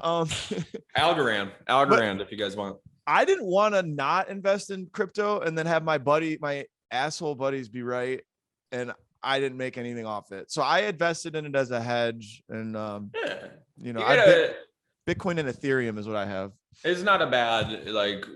Algorand, if you guys want. I didn't want to not invest in crypto and then have my asshole buddies be right, and I didn't make anything off it. So I invested in it as a hedge, and Bitcoin and Ethereum is what I have. It's not a bad like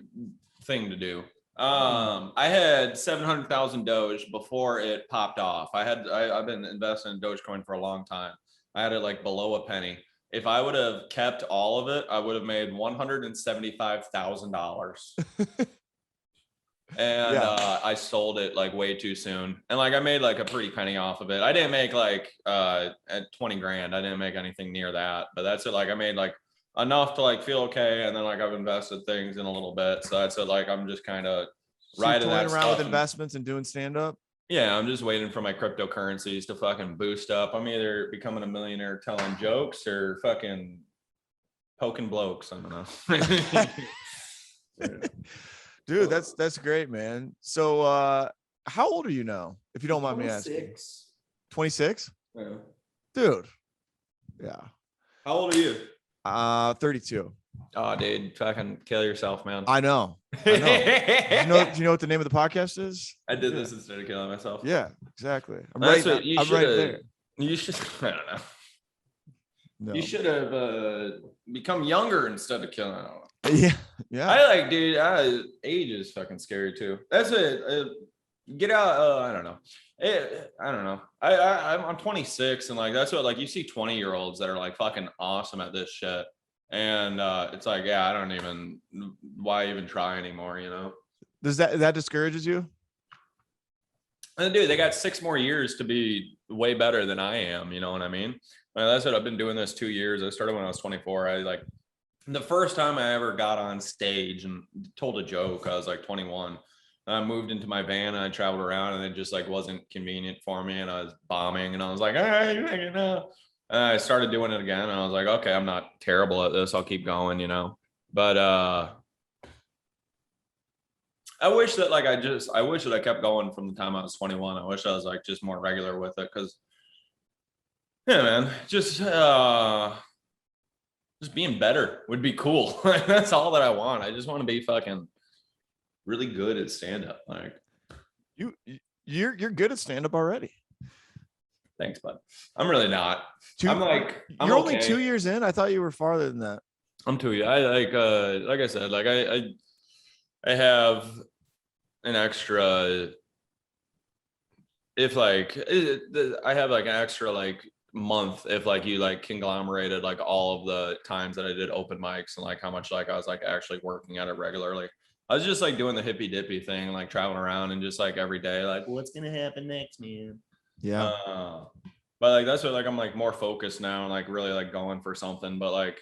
thing to do. I had 700,000 Doge before it popped off. I've been investing in Dogecoin for a long time. I had it like below a penny. If I would have kept all of it, I would have made $175,000. And I sold it like way too soon. And like I made like a pretty penny off of it. I didn't make like at 20 grand. I didn't make anything near that. But that's it. Like I made like enough to like feel okay. And then like I've invested things in a little bit. So that's it. Like I'm just kind of riding that around stuff with investments and doing stand-up. Yeah, I'm just waiting for my cryptocurrencies to fucking boost up. I'm either becoming a millionaire telling jokes or fucking poking blokes. I don't know. Dude, that's great, man. So how old are you now, if you don't mind me asking? 26? Yeah. Dude. Yeah. How old are you? 32. Oh, dude, fucking kill yourself, man. I know. Do you know what the name of the podcast is? I did this instead of killing myself. Yeah, exactly. I'm right there. You should, I don't know. No. You should have become younger instead of killing. Yeah. Yeah. I like, dude, age is fucking scary too. That's it. Get out. I don't know. I don't know. I'm 26 and like, that's what, like you see 20-year-olds that are like fucking awesome at this shit. And it's like, yeah, I don't even, why even try anymore, you know? Does that discourages you? And dude, they got 6 more years to be way better than I am. You know what I mean? That's what I've been doing this 2 years. I started when I was 24. I like the first time I ever got on stage and told a joke, I was like 21. I moved into my van and I traveled around and it just like wasn't convenient for me. And I was bombing and I was like, hey, you know. And I started doing it again and I was like, okay, I'm not terrible at this. I'll keep going, you know. But I wish that like I wish that I kept going from the time I was 21. I wish I was like just more regular with it because yeah, man, just being better would be cool. That's all that I want. I just want to be fucking really good at stand-up. Like you're good at stand-up already. Thanks, bud. I'm really not. I'm you're only 2 years in. I thought you were farther than that. I'm 2 years. Like I said, like I have an extra. If like I have like an extra like month if like you like conglomerated like all of the times that I did open mics and like how much like I was like actually working at it regularly. I was just like doing the hippy dippy thing, like traveling around and just like every day, like what's gonna happen next, man? Yeah. But like that's what like I'm like more focused now and like really like going for something. But like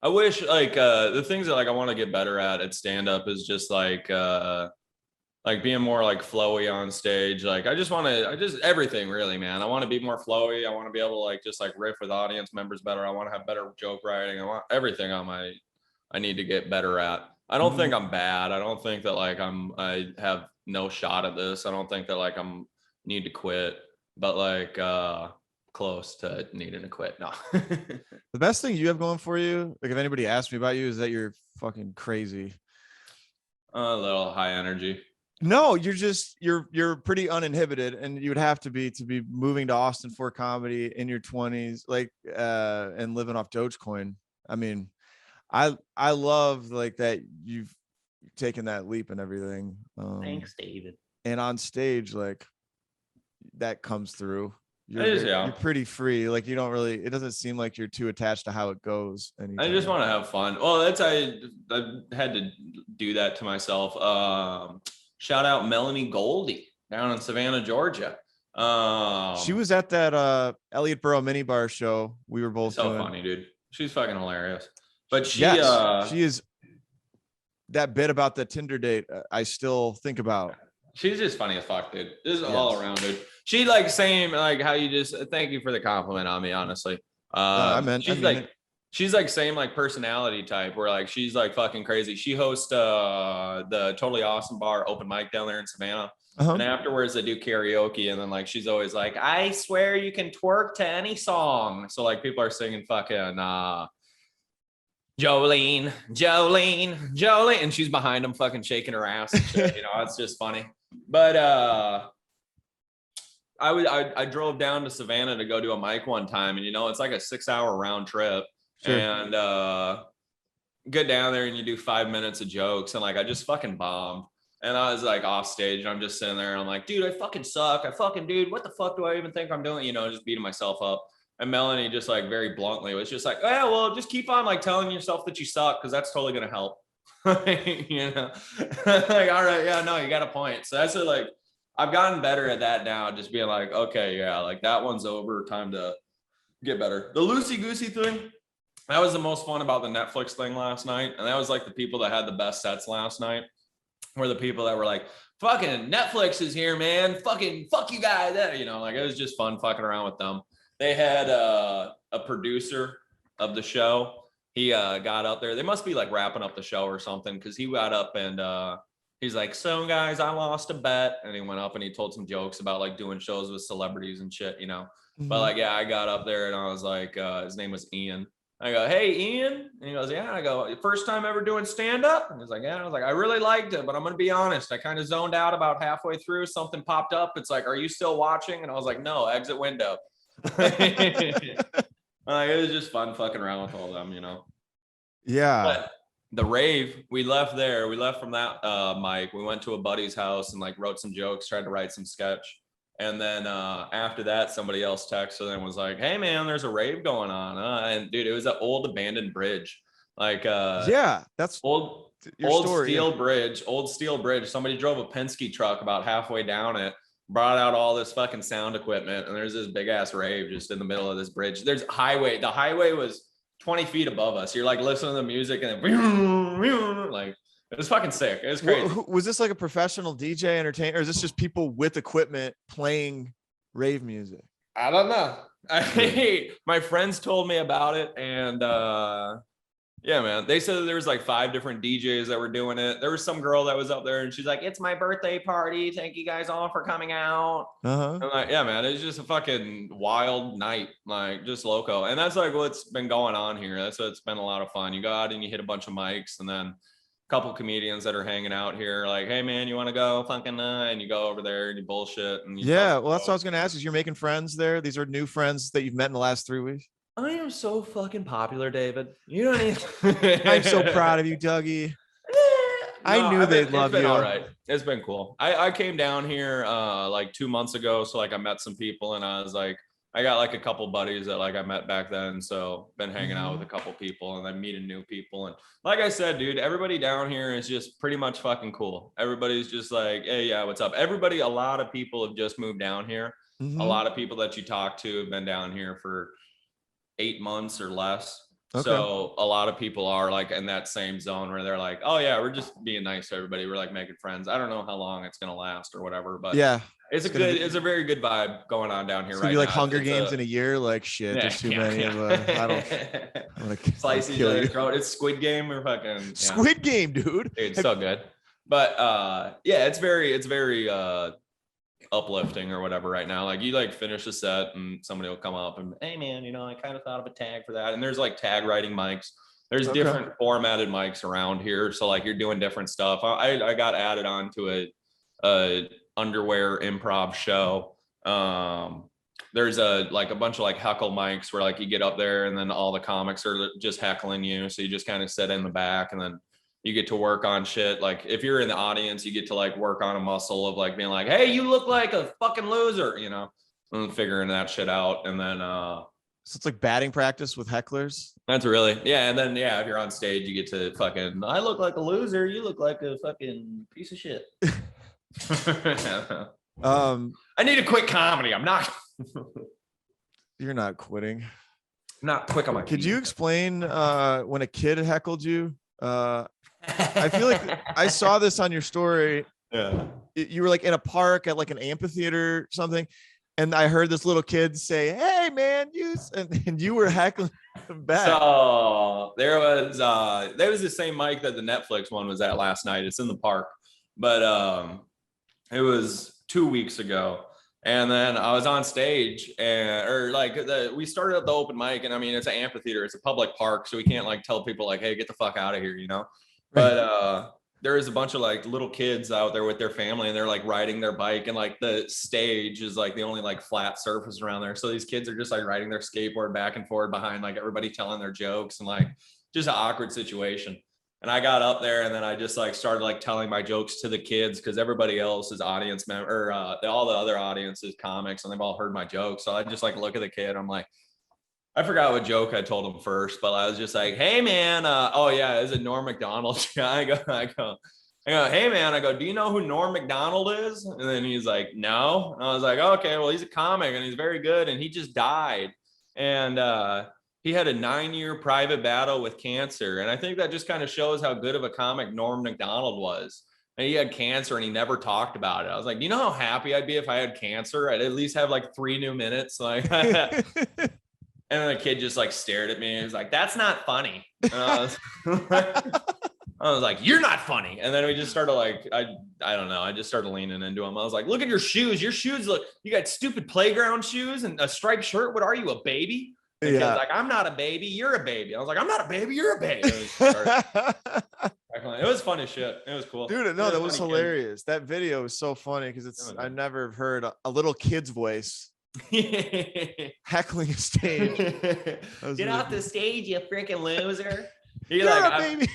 I wish like the things that like I want to get better at stand-up is just like being more like flowy on stage. Like I just everything really, man. I want to be more flowy. I want to be able to like just like riff with audience members better. I want to have better joke writing. I want everything I need to get better at. I don't think I'm bad. I don't think that like I have no shot at this. I don't think that like need to quit, but like close to needing to quit. No. The best thing you have going for you, like if anybody asks me about you, is that you're fucking crazy. A little high energy. No, you're pretty uninhibited, and you would have to be moving to Austin for comedy in your 20s, like and living off Dogecoin. I mean, I love like that you've taken that leap and everything. Thanks, David. And on stage, like that comes through. You're pretty free. Like you don't really. It doesn't seem like you're too attached to how it goes. I just want to have fun. Well, I had to do that to myself. Shout out Melanie Goldie down in Savannah, Georgia. She was at that Elliott Borough mini bar show. We were both so funny, dude. She's fucking hilarious. But she is. That bit about the Tinder date, I still think about. She's just funny as fuck, dude. This is all around, dude. She like saying like how you just thank you for the compliment on me, honestly. She's like same like personality type where like she's like fucking crazy. She hosts the Totally Awesome Bar open mic down there in Savannah. And afterwards they do karaoke and then like she's always like, I swear you can twerk to any song. So like people are singing fucking Jolene, and she's behind them fucking shaking her ass and shit. You know, it's just funny. But I drove down to Savannah to go do a mic one time, and you know, it's like a 6-hour round trip. Sure. And get down there and you do 5 minutes of jokes, and like I just fucking bombed. And I was like off stage and I'm just sitting there and I'm like, dude, I fucking suck. Dude, what the fuck do I even think I'm doing? You know, just beating myself up. And Melanie just like very bluntly was just like, oh, well, just keep on like telling yourself that you suck because that's totally gonna help. You know, like, all right, yeah, no, you got a point. So that's like, I've gotten better at that now, just being like, okay, yeah, like that one's over, time to get better. The loosey goosey thing, that was the most fun about the Netflix thing last night. And that was like the people that had the best sets last night were the people that were like, fucking Netflix is here, man. Fucking fuck you guys. You know, like it was just fun fucking around with them. They had a producer of the show. He got up there. They must be like wrapping up the show or something, because he got up and he's like, so guys, I lost a bet. And he went up and he told some jokes about like doing shows with celebrities and shit, you know. Mm-hmm. But like, yeah, I got up there and I was like, his name was Ian. I go, hey, Ian. And he goes, yeah. I go, first time ever doing stand-up? And he's like, yeah. I was like, I really liked it, but I'm going to be honest. I kind of zoned out about halfway through. Something popped up. It's like, are you still watching? And I was like, no, exit window. It was just fun fucking around with all of them, you know? Yeah. But the rave, we left there. We left from that mic. We went to a buddy's house and like wrote some jokes, tried to write some sketch. And then after that, somebody else texted and was like, hey, man, there's a rave going on. And dude, it was an old abandoned bridge. Like, yeah, that's old story. Old steel bridge. Somebody drove a Penske truck about halfway down it, brought out all this fucking sound equipment. And there's this big ass rave just in the middle of this bridge. There's a highway. The highway was 20 feet above us. You're like listening to the music and then like, it was fucking sick. It was crazy. Was this like a professional DJ entertainer, or is this just people with equipment playing rave music? I don't know. My friends told me about it, and yeah, man, they said there was like 5 different DJs that were doing it. There was some girl that was up there, and she's like, "It's my birthday party. Thank you guys all for coming out." I'm like, yeah, man, it's just a fucking wild night, like just loco, and that's like what's been going on here. That's what's been a lot of fun. You go out and you hit a bunch of mics, and then couple comedians that are hanging out here like, hey man, you want to go fucking and you go over there and you bullshit and you yeah, well, that's what I was gonna ask, is you're making friends there? These are new friends that you've met in the last 3 weeks? I am so fucking popular, David. You don't need I'm so proud of you, Dougie. I knew they'd love you. All right, it's been cool. I came down here like 2 months ago, so like I met some people and I was like, I got like a couple buddies that like I met back then. So been hanging out with a couple people and then meeting new people. And like I said, dude, everybody down here is just pretty much fucking cool. Everybody's just like, hey, yeah, what's up? Everybody, a lot of people have just moved down here. A lot of people that you talk to have been down here for 8 months or less. Okay. So a lot of people are like in that same zone where they're like, oh yeah, we're just being nice to everybody. We're like making friends. I don't know how long it's going to last or whatever, but yeah. It's a very good vibe going on down here right now. Like Hunger Games in a year, like shit. There's too many of I don't. I'm gonna slice each other's throat. It's Squid Game or fucking Squid Game, dude. It's so good, but yeah, it's very uplifting or whatever right now. Like you like finish a set and somebody will come up and, hey man, you know, I kind of thought of a tag for that. And there's like tag writing mics. There's different formatted mics around here, so like you're doing different stuff. I got added on to a underwear improv show. There's a bunch of like heckle mics where like you get up there and then all the comics are just heckling you, so you just kind of sit in the back and then you get to work on shit. Like if you're in the audience, you get to like work on a muscle of like being like, hey, you look like a fucking loser, you know, and figuring that shit out. And then so it's like batting practice with hecklers. That's really, yeah. And then yeah, if you're on stage, you get to fucking, I look like a loser, you look like a fucking piece of shit. I need to quit comedy. I'm not. You're not quitting. I'm not quick on my Could you explain when a kid heckled you? I feel like I saw this on your story. Yeah. You were like in a park at like an amphitheater or something, and I heard this little kid say, hey man, and you were heckling him back. So there was the same mic that the Netflix one was at last night. It's in the park, but it was 2 weeks ago. And then I was on stage we started up the open mic, and I mean, it's an amphitheater, it's a public park. So we can't like tell people like, hey, get the fuck out of here, you know? Right. But there is a bunch of like little kids out there with their family, and they're like riding their bike, and like the stage is like the only like flat surface around there. So these kids are just like riding their skateboard back and forth behind like everybody telling their jokes, and like just an awkward situation. And I got up there and then I just like started like telling my jokes to the kids, because everybody else is audience member, all the other audience is comics, and they've all heard my jokes. So I just like look at the kid. I'm like, I forgot what joke I told him first, but I was just like, "Hey man, oh yeah, is it Norm Macdonald?" I go, "Hey man," I go, "Do you know who Norm Macdonald is?" And then he's like, "No." And I was like, "Okay, well he's a comic and he's very good, and he just died, and he had a 9-year private battle with cancer, and I think that just kind of shows how good of a comic Norm Macdonald was." And he had cancer and he never talked about it. I was like, "Do you know how happy I'd be if I had cancer? I'd at least have like 3 new minutes." Like, and then the kid just like stared at me. He was like, "That's not funny." And I was like, "You're not funny." And then we just started like, I don't know. I just started leaning into him. I was like, "Look at your shoes. Your shoes look, you got stupid playground shoes and a striped shirt. What are you, a baby?" And the kid's like, "I'm not a baby. You're a baby." I was like, "I'm not a baby. You're a baby." It was fun as shit. It was cool. Dude, no, that was hilarious. That video was so funny because I never heard a little kid's voice heckling a stage. Get really off the stage, you freaking loser. You're a baby.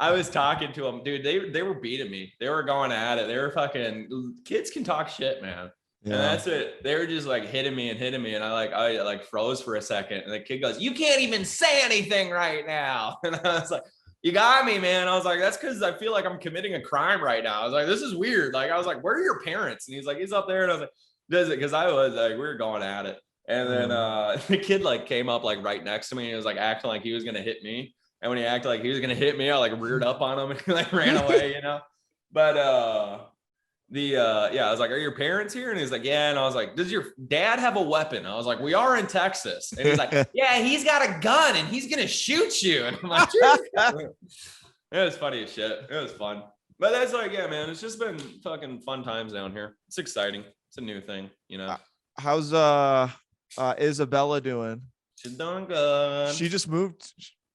I was talking to them, dude. They were beating me. They were going at it. They were fucking, kids can talk shit, man. Yeah. And that's it. They were just like hitting me. And I like froze for a second. And the kid goes, "You can't even say anything right now." And I was like, "You got me, man." I was like, "That's because I feel like I'm committing a crime right now." I was like, "This is weird." Like, I was like, "Where are your parents?" And he's like, "He's up there." And I was like, "Does it?" Because I was like, we were going at it. And then the kid like came up like right next to me. And he was like acting like he was going to hit me. And when he acted like he was going to hit me, I like reared up on him and he like ran away, you know? But I was like, "Are your parents here?" And he's like, "Yeah." And I was like, "Does your dad have a weapon?" I was like, "We are in Texas." And he's like, "Yeah, he's got a gun and he's going to shoot you." And I'm like, it was funny as shit. It was fun. But that's like, yeah, man, it's just been fucking fun times down here. It's exciting. It's a new thing, you know? How's Isabella doing? She's doing good. She just moved.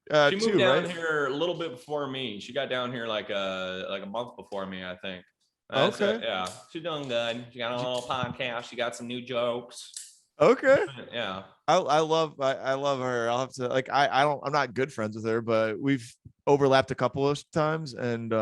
She moved down here a little bit before me. She got down here like a month before me, I think. Okay. Yeah, she's doing good. She got a little podcast. She got some new jokes. Okay. Yeah. I love her. I'll have to like I'm not good friends with her, but we've overlapped a couple of times, and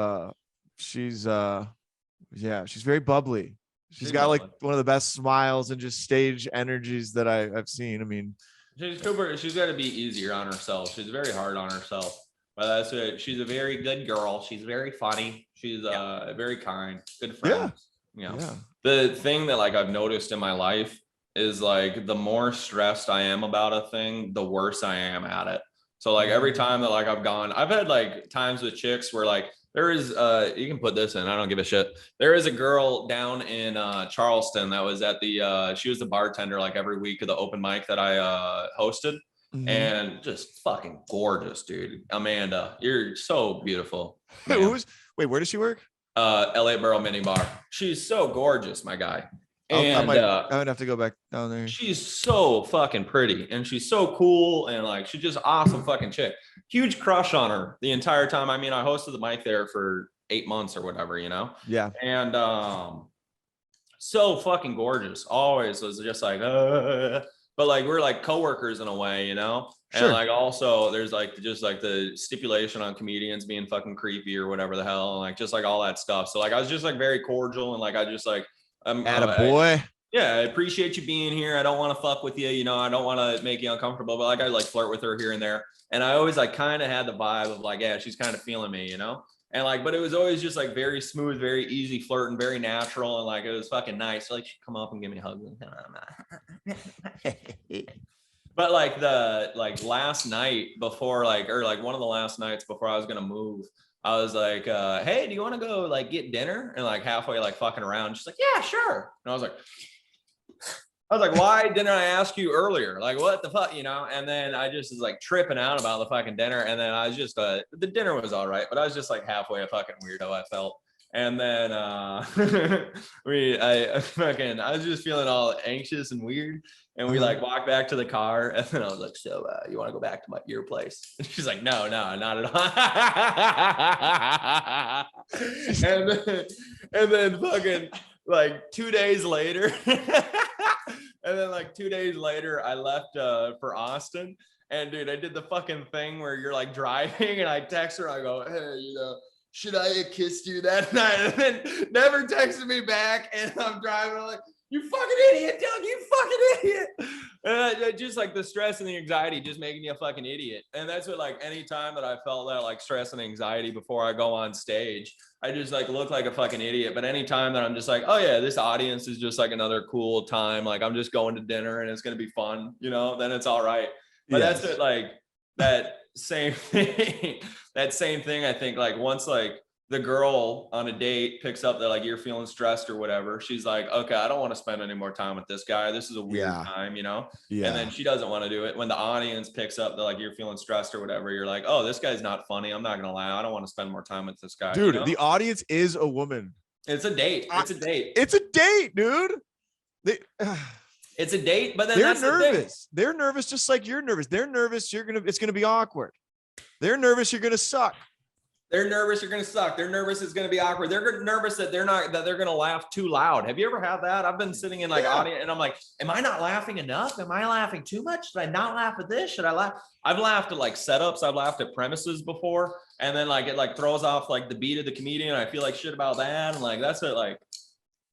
she's very bubbly. She's got like one of the best smiles and just stage energies that I've seen. I mean, she's super. She's got to be easier on herself. She's very hard on herself. But that's it. She's a very good girl. She's very funny. She's very kind, good friend. Yeah. The thing that like I've noticed in my life is like the more stressed I am about a thing, the worse I am at it. So like every time that like I've had like times with chicks where like there is you can put this in, I don't give a shit. There is a girl down in Charleston that was at the she was the bartender like every week of the open mic that I hosted. Mm-hmm. And just fucking gorgeous, dude. Amanda, you're so beautiful. Wait, where does she work? LA Borough Mini Bar. She's so gorgeous, my guy. And I might have to go back down there. She's so fucking pretty and she's so cool and like she's just awesome fucking chick. Huge crush on her the entire time. I mean, I hosted the mic there for 8 months or whatever, you know? Yeah. And so fucking gorgeous. Always was just like but like we're like coworkers in a way, you know? Sure. And like also there's like just like the stipulation on comedians being fucking creepy or whatever the hell, and like just like all that stuff. So like I was just like very cordial and like I just like attaboy. I appreciate you being here. I don't want to fuck with you, you know, I don't want to make you uncomfortable, but like I like flirt with her here and there. And I always like kind of had the vibe of like, yeah, she's kind of feeling me, you know? And like, but it was always just like very smooth, very easy flirting, very natural. And like, it was fucking nice. So, like she'd come up and give me a hug. But like last night before like, or like one of the last nights before I was going to move, I was like, "Hey, do you want to go like get dinner?" And like halfway like fucking around, she's like, "Yeah, sure." And I was like, "Why didn't I ask you earlier? Like, what the fuck, you know?" And then I just was like tripping out about the fucking dinner. And then I was just, the dinner was all right, but I was just like halfway a fucking weirdo, I felt. And then I was just feeling all anxious and weird. And we like walked back to the car, and then I was like, "So you want to go back to your place?" And she's like, no, not at all. and then fucking like 2 days later, I left for Austin. And dude, I did the fucking thing where you're like driving, and I text her, I go, "Hey, you know, should I have kissed you that night?" And then never texted me back. And I'm driving, I'm like, You fucking idiot, Doug. You fucking idiot. Just like the stress and the anxiety just making you a fucking idiot. And that's what, like, any time that I felt that like stress and anxiety before I go on stage, I just like look like a fucking idiot. But anytime that I'm just like, oh yeah, this audience is just like another cool time. Like I'm just going to dinner and it's going to be fun, then it's all right. But Yes. that's it. Like that same thing, that same thing. I think like once like the girl on a date picks up that like you're feeling stressed or whatever, she's like, okay, I don't want to spend any more time with this guy. This is a weird time, Yeah. And then she doesn't want to do it. When the audience picks up that like you're feeling stressed or whatever, you're like, oh, this guy's not funny. I'm not gonna lie. I don't want to spend more time with this guy. Dude, the audience is a woman. It's a date. It's a date. It's a date, dude. It's a date, but then they're nervous. They're nervous just like you're nervous. They're nervous. It's gonna be awkward. They're nervous. You're gonna suck. They're nervous. You're going to suck. They're nervous. It's going to be awkward. They're nervous that they're going to laugh too loud. Have you ever had that? I've been sitting in like audience and I'm like, am I not laughing enough? Am I laughing too much? Should I not laugh at this? Should I laugh? I've laughed at like setups. I've laughed at premises before. And then like, it like throws off like the beat of the comedian. I feel like shit about that. And like, that's it. Like,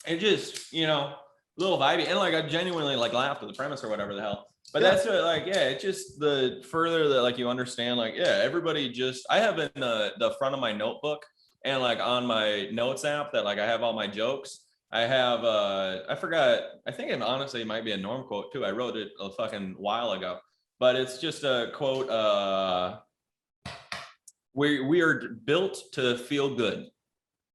it just, a little vibey. And like, I genuinely like laughed at the premise or whatever the hell. But that's what, like, it's just the further that like you understand, like, everybody just, I have in the front of my notebook and like on my notes app that like I have all my jokes. I have, I forgot, I think it honestly might be a Norm quote too. I wrote it a fucking while ago, but it's just a quote. We are built to feel good.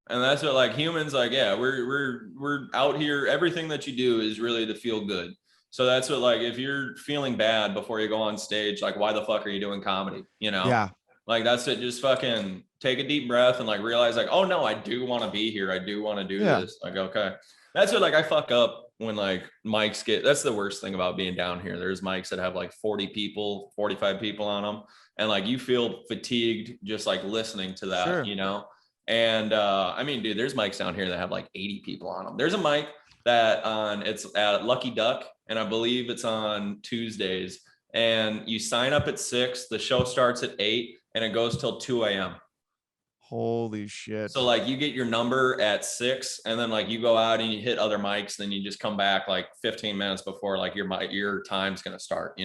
And that's what like humans, like, we're out here. Everything that you do is really to feel good. So that's what, like, if you're feeling bad before you go on stage, like, why the fuck are you doing comedy? Yeah. Like, that's it. Just fucking take a deep breath and like realize like, oh no, I do want to be here. I do want to do this. Like, okay. That's what, like, I fuck up when like mics that's the worst thing about being down here. There's mics that have like 40 people, 45 people on them. And like, you feel fatigued just like listening to that, Sure. And I mean, dude, there's mics down here that have like 80 people on them. There's a mic that it's at Lucky Duck, and I believe it's on Tuesdays. And you sign up at 6, the show starts at 8, and it goes till 2 a.m. Holy shit. So like you get your number at 6, and then like you go out and you hit other mics, then you just come back like 15 minutes before like your time's gonna start,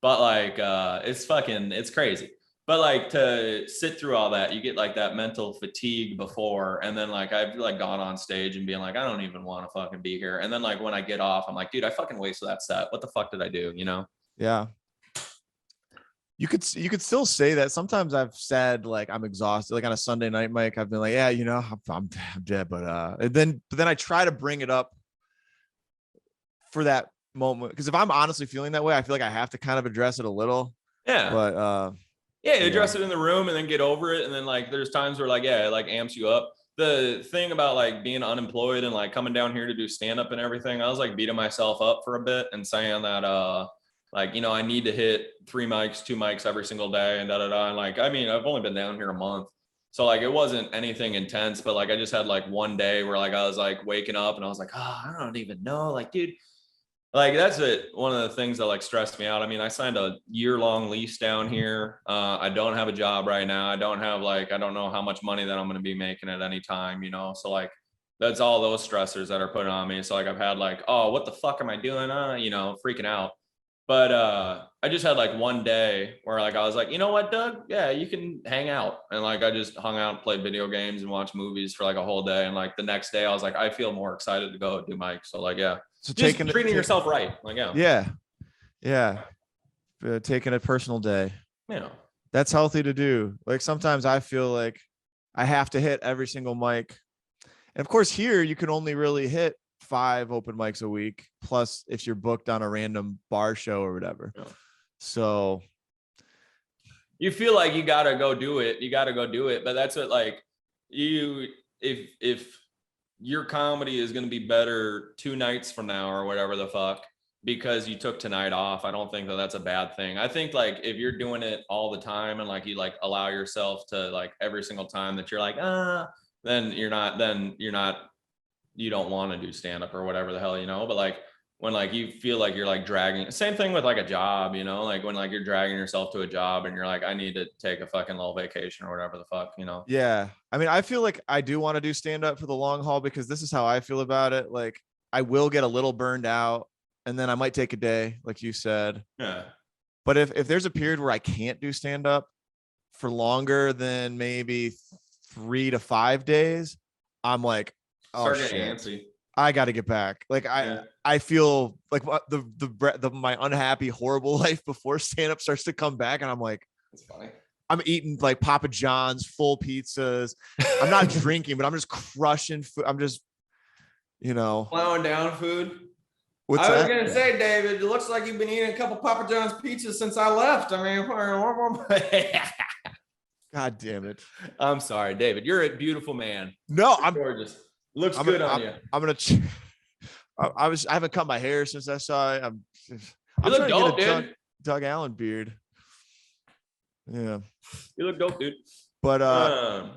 But like it's crazy. But like to sit through all that, you get like that mental fatigue before. And then like I've like gone on stage and being like, I don't even want to fucking be here. And then like when I get off, I'm like, dude, I fucking wasted that set. What the fuck did I do? Yeah. You could still say that. Sometimes I've said like I'm exhausted, like on a Sunday night mic, I've been like, yeah, I'm dead. But then I try to bring it up for that moment. Because if I'm honestly feeling that way, I feel like I have to kind of address it a little. Yeah. But address it in the room and then get over it. And then like there's times where like, it like amps you up. The thing about like being unemployed and like coming down here to do stand-up and everything, I was like beating myself up for a bit and saying that like, I need to hit 3 mics, 2 mics every single day and da-da-da. And like, I mean, I've only been down here a month. So like, it wasn't anything intense, but like, I just had like one day where like, I was like waking up and I was like, I don't even know. Like, dude, like that's it. One of the things that like stressed me out. I mean, I signed a year-long lease down here. I don't have a job right now. I don't know how much money that I'm going to be making at any time, So like, that's all those stressors that are put on me. So like, I've had like, oh, what the fuck am I doing? Freaking out. But I just had like one day where like, I was like, you know what, Doug? Yeah, you can hang out. And like, I just hung out and played video games and watched movies for like a whole day. And like the next day I was like, I feel more excited to go do mic. So like, yeah. So just treating yourself right. Like, yeah. Taking a personal day. Yeah. That's healthy to do. Like sometimes I feel like I have to hit every single mic. And of course here you can only really hit 5 open mics a week. Plus if you're booked on a random bar show or whatever. Yeah. So you feel like you got to go do it. But that's what like if your comedy is going to be better 2 nights from now or whatever the fuck, because you took tonight off, I don't think that that's a bad thing. I think like if you're doing it all the time and like you like allow yourself to like every single time that you're like, then you don't want to do stand up or whatever the hell, but like when like you feel like you're like dragging, same thing with like a job, like when like you're dragging yourself to a job and you're like, I need to take a fucking little vacation or whatever the fuck, Yeah. I mean, I feel like I do want to do stand up for the long haul because this is how I feel about it. Like I will get a little burned out, and then I might take a day, like you said. Yeah. But if there's a period where I can't do stand up for longer than maybe 3 to 5 days, I'm like, oh Start getting shit, antsy. I got to get back. Like I feel like the my unhappy, horrible life before stand up starts to come back, and I'm like, That's funny. I'm eating like Papa John's, full pizzas. I'm not drinking, but I'm just crushing food. I'm just, plowing down food. What's I was that? gonna say, David, it looks like you've been eating a couple Papa John's pizzas since I left. I mean, God damn it. I'm sorry, David. You're a beautiful man. No, I'm gorgeous. Looks good on you. I'm gonna. I haven't cut my hair since I saw it. I'm look trying dope, to get a dude. Doug Allen beard. Yeah. You look dope, dude. But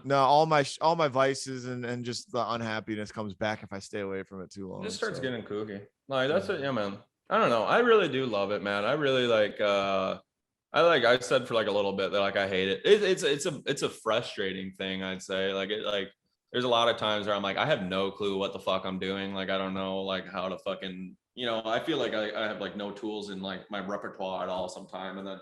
no, all my vices and just the unhappiness comes back if I stay away from it too long. It just starts getting kooky. Like that's it, yeah, man. I don't know. I really do love it, man. I really like I said for like a little bit that like I hate it. It's a frustrating thing, I'd say. Like there's a lot of times where I'm like, I have no clue what the fuck I'm doing. Like I don't know like how to fucking, I feel like I have like no tools in like my repertoire at all sometime. And then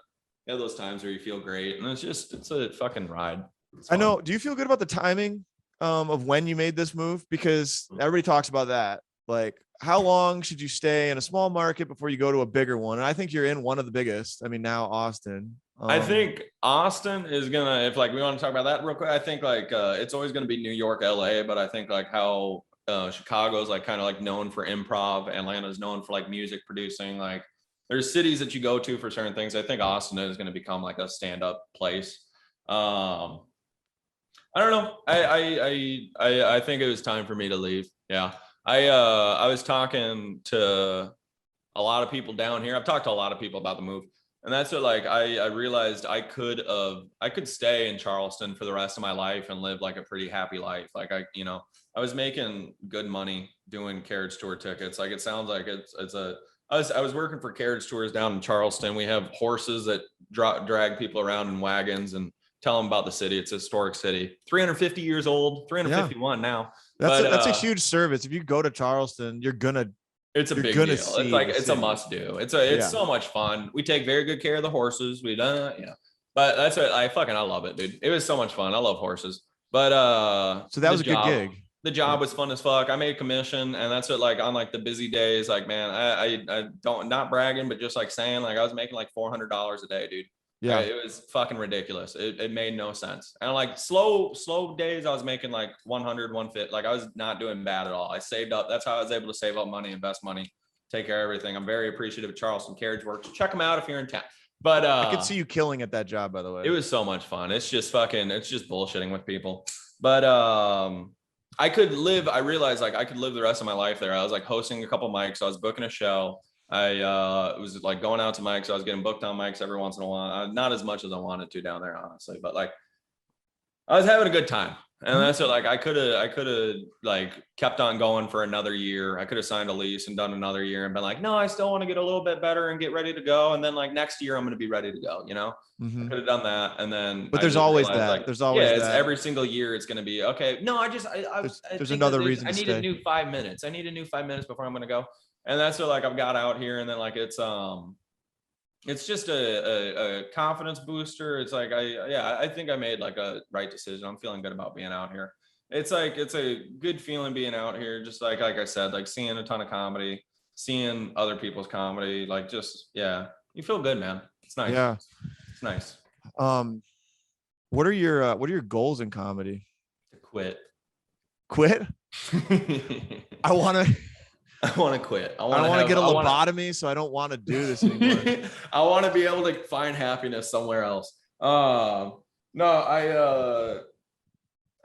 those times where you feel great and it's a fucking ride. I know. Do you feel good about the timing of when you made this move? Because everybody talks about that. Like, how long should you stay in a small market before you go to a bigger one? And I think you're in one of the biggest. I mean, now Austin. I think Austin is gonna, if like we want to talk about that real quick, I think like it's always gonna be New York, LA, but I think like how Chicago's like kind of like known for improv, Atlanta's known for like music producing. Like there's cities that you go to for certain things. I think Austin is gonna become like a stand-up place. I don't know. I think it was time for me to leave. Yeah. I was talking to a lot of people down here. I've talked to a lot of people about the move. And that's what like I realized I could stay in Charleston for the rest of my life and live like a pretty happy life. Like I was making good money doing carriage tour tickets. Like it sounds like I was working for carriage tours down in Charleston. We have horses that drag people around in wagons and tell them about the city. It's a historic city, 350 years old, 351 now. That's a huge service. If you go to Charleston, it's a big deal. It's like it's a must do. It's so much fun. We take very good care of the horses. We done but that's what I love it, dude. It was so much fun. I love horses. But so that was a good gig. The job was fun as fuck. I made commission, and that's what like on like the busy days, like man, I don't, not bragging, but just like saying like I was making like $400 a day, dude. Yeah, it was fucking ridiculous. It made no sense. And like slow days, I was making like 100, 150. Like I was not doing bad at all. I saved up. That's how I was able to save up money, invest money, take care of everything. I'm very appreciative of Charleston Carriage Works. Check them out if you're in town. But I could see you killing at that job, by the way. It was so much fun. It's just bullshitting with people. But I realized like I could live the rest of my life there. I was like hosting a couple mics. I was booking a show. I was like going out to mics. I was getting booked on mics every once in a while. Not as much as I wanted to down there, honestly, but like I was having a good time. And that's what like I could have like kept on going for another year. I could have signed a lease and done another year and been like, no, I still want to get a little bit better and get ready to go. And then like next year I'm going to be ready to go, I could have done that. And then but there's always that. Like, there's always it's every single year it's going to be okay. No, there's another reason. I need a new 5 minutes. I need a new 5 minutes before I'm going to go. And that's what like I've got out here, and then like it's just a confidence booster. It's like I think I made like a right decision. I'm feeling good about being out here. It's like it's a good feeling being out here. Just like I said, like seeing a ton of comedy, seeing other people's comedy, like just you feel good, man. It's nice. Yeah, it's nice. What are your goals in comedy? To quit. Quit? I want to quit. I want to get a lobotomy, so I don't want to do this anymore. I want to be able to find happiness somewhere else. No, I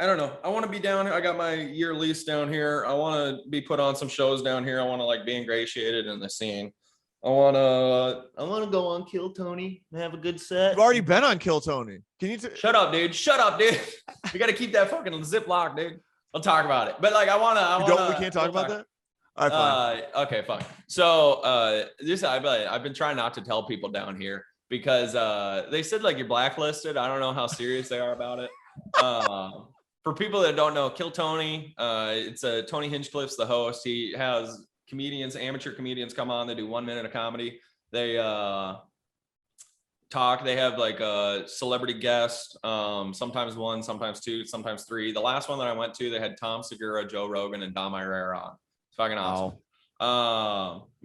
don't know. I want to be down here. I got my year lease down here. I want to be put on some shows down here. I want to like be ingratiated in the scene. I want to go on Kill Tony and have a good set. You've already been on Kill Tony. Can you shut up, dude? Shut up, dude. You got to keep that fucking ziplock, dude. I'll talk about it. But like, we can't talk about that. All right, fine. Okay, fine. So I've been trying not to tell people down here because they said like you're blacklisted. I don't know how serious they are about it. For people that don't know, Kill Tony, it's Tony Hinchcliffe's the host. He has comedians, amateur comedians come on. They do 1 minute of comedy. They talk. They have like a celebrity guest, sometimes one, sometimes two, sometimes three. The last one that I went to, they had Tom Segura, Joe Rogan, and Dom Irrera on. It's fucking awesome.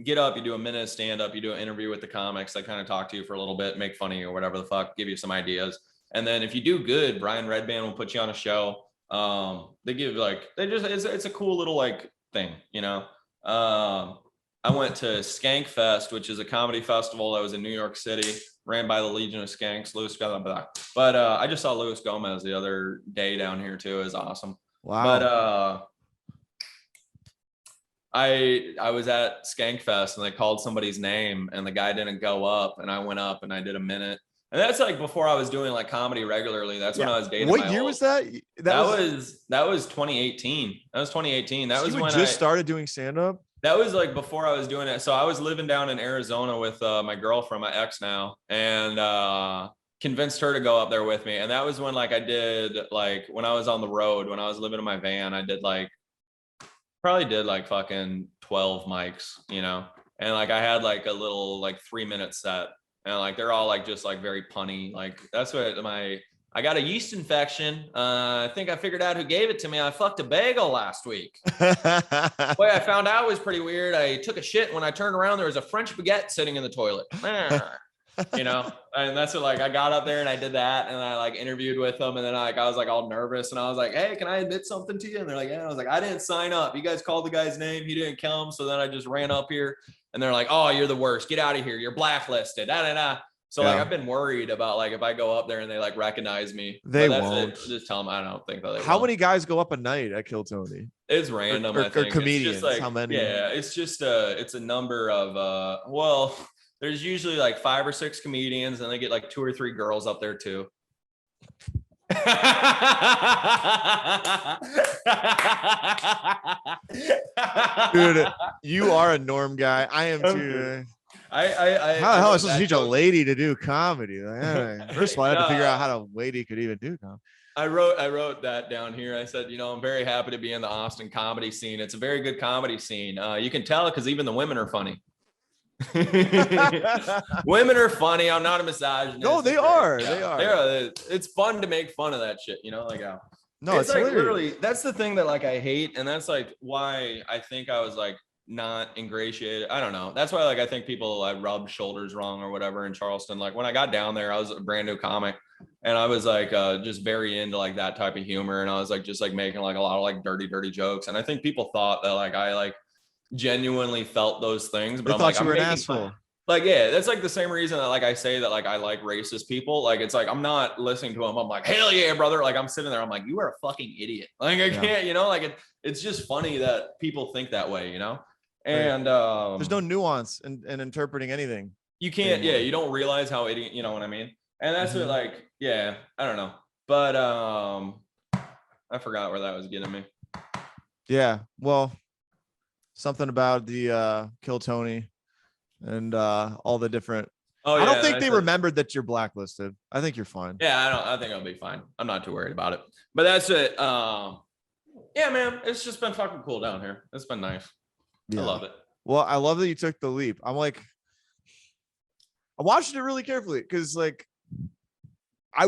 Get up, you do a minute of stand up, you do an interview with the comics. They kind of talk to you for a little bit, make fun of you or whatever the fuck, give you some ideas. And then if you do good, Brian Redband will put you on a show. They give like, it's a cool little like thing, you know. I went to Skank Fest, which is a comedy festival that was in New York City, ran by the Legion of Skanks, Louis, blah, blah, blah. But I just saw Luis Gomez the other day down here too. It was awesome. Wow. But I was at Skank Fest and they called somebody's name and the guy didn't go up, and I went up and I did a minute. And that's like before I was doing like comedy regularly. That's when I was dating. What year was that? That was 2018. That was 2018. That was when I just started doing stand-up. That was like before I was doing it. So I was living down in Arizona with my girlfriend, my ex now, and convinced her to go up there with me. And that was when like I did like when I was on the road, when I was living in my van, I did like probably did like fucking 12 mics, you know, and like I had like a little like 3-minute set, and like they're all like just like very punny. Like that's what I got a yeast infection. I think I figured out who gave it to me. I fucked a bagel last week. Boy, I found out was pretty weird. I took a shit. When I turned around, there was a French baguette sitting in the toilet. You know, and that's what like I got up there and I did that, and I like interviewed with them, and then I was like all nervous, and I was like, hey, can I admit something to you? And they're like, yeah. I was like, I didn't sign up. You guys called the guy's name. He didn't come. So then I just ran up here, and they're like, oh, you're the worst. Get out of here. You're blacklisted. Da, da, da. So like I've been worried about like if I go up there and they like recognize me, they won't. Just tell them I don't think that they How will. many guys go up a night at Kill Tony? It's random. I think. Or comedians. It's just like, how many? Yeah, it's just it's a number of well, there's usually like 5 or 6 comedians, and they get like 2 or 3 girls up there too. Dude, you are a norm guy. I am too. How the hell am I supposed to teach a lady to do comedy? Like, first of all, I had to figure out how a lady could even do comedy. I wrote that down here. I said, you know, I'm very happy to be in the Austin comedy scene. It's a very good comedy scene. You can tell because even the women are funny. Women are funny. I'm not a misogynist. No, they are. Yeah, they are. It's fun to make fun of that shit, you know, like no, it's like literally that's the thing that like I hate, and that's like why I think I was like not ingratiated. I don't know. That's why like I think people like rubbed shoulders wrong or whatever in Charleston. Like when I got down there, I was a brand new comic, and I was like just very into like that type of humor, and I was like just like making like a lot of like dirty jokes, and I think people thought that like I like genuinely felt those things, but they I'm thought like, you I'm were an making asshole. fun. Like, yeah, that's like the same reason that like I say that like I like racist people. Like it's like I'm not listening to them. I'm like, hell yeah, brother. Like I'm sitting there. I'm like, you are a fucking idiot. Like I can't, you know, like it's just funny that people think that way, you know. And there's no nuance in interpreting anything. You can't, anymore. Yeah, you don't realize how idiot, you know what I mean? And that's what like, yeah, I don't know. But I forgot where that was getting me. Yeah, well, something about the Kill Tony and all the different. Oh, yeah, I don't think they remembered that you're blacklisted. I think you're fine. Yeah, I think I'll be fine. I'm not too worried about it. But that's it. Yeah, man, it's just been fucking cool down here. It's been nice. Yeah. I love it. Well, I love that you took the leap. I'm like, I watched it really carefully because like I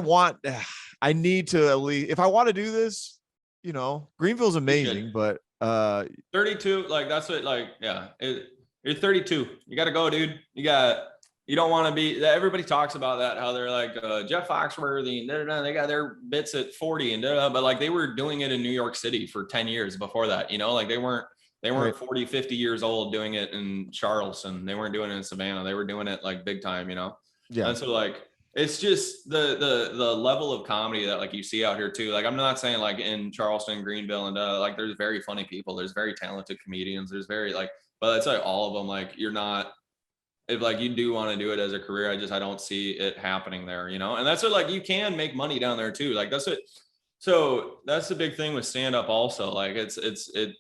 need to at least, if I want to do this, you know, Greenville's amazing, but 32, like that's what, like, yeah, you're 32. You got to go, dude. You don't want to be, everybody talks about that, how they're like Jeff Foxworthy and they got their bits at 40 and but like they were doing it in New York City for 10 years before that, you know, like they weren't right. 40, 50 years old doing it in Charleston. They weren't doing it in Savannah. They were doing it like big time, you know? Yeah. And so like, it's just the level of comedy that like you see out here too. Like, I'm not saying like in Charleston, Greenville, and like, there's very funny people. There's very talented comedians. There's very like, but it's like all of them, like you're not, if like you do want to do it as a career, I don't see it happening there, you know? And that's what like, you can make money down there too. Like that's what, So that's the big thing with stand up also. Like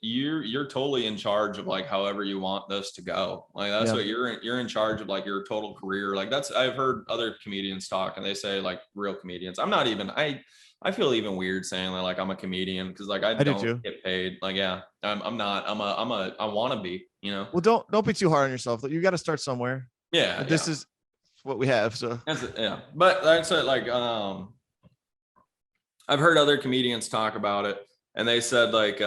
you're totally in charge of like however you want this to go. Like that's what you're in charge of like your total career. Like that's I've heard other comedians talk and they say like real comedians. I feel even weird saying that like I'm a comedian because like I do don't too. get paid. Like yeah, I'm not. I want to be, you know. Well, don't be too hard on yourself. You got to start somewhere. Yeah. This is what we have. So that's it. Yeah. But that's it. Like I've heard other comedians talk about it, and they said like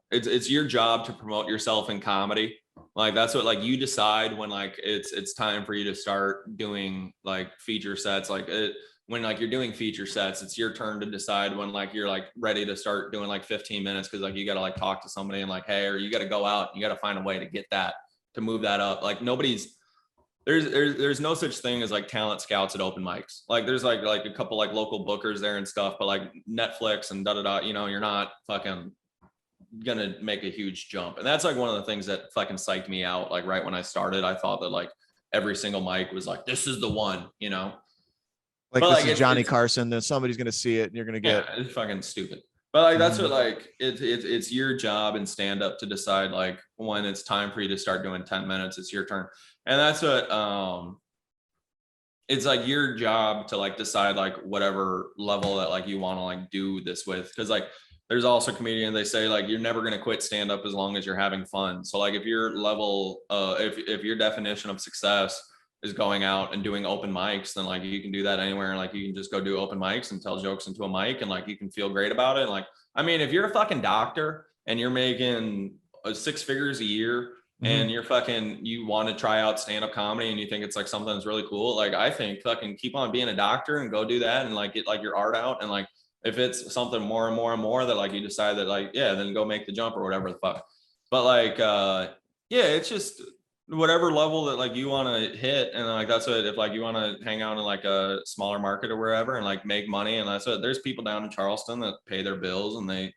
it's your job to promote yourself in comedy. Like that's what like you decide when like it's time for you to start doing like feature sets. Like when like you're doing feature sets, it's your turn to decide when like you're like ready to start doing like 15 minutes because like you got to like talk to somebody and like hey, or you got to go out, you got to find a way to get that to move that up. Like there's no such thing as like talent scouts at open mics. Like there's like a couple like local bookers there and stuff, but like Netflix and you know, you're not fucking gonna make a huge jump. And that's like one of the things that fucking psyched me out. Like right when I started, I thought that like every single mic was like, this is the one, you know. Like but this like, is Johnny Carson, then somebody's gonna see it and you're gonna get it's fucking stupid. But like that's what like it's your job in stand up to decide like when it's time for you to start doing 10 minutes, it's your turn. And that's what it's like your job to like decide like whatever level that like you want to like do this with. Cause like there's also comedian, they say like you're never gonna quit stand up as long as you're having fun. So like if your level if your definition of success is going out and doing open mics, then like you can do that anywhere. And like you can just go do open mics and tell jokes into a mic and like you can feel great about it. And like, I mean, if you're a fucking doctor and you're making 6 figures a year and you want to try out stand-up comedy and you think it's like something that's really cool, like I think fucking keep on being a doctor and go do that and like get like your art out. And like if it's something more and more and more that like you decide that like yeah, then go make the jump or whatever the fuck. But like yeah, it's just whatever level that like you want to hit. And like that's what if like you want to hang out in like a smaller market or wherever and like make money. And that's what there's people down in Charleston that pay their bills and they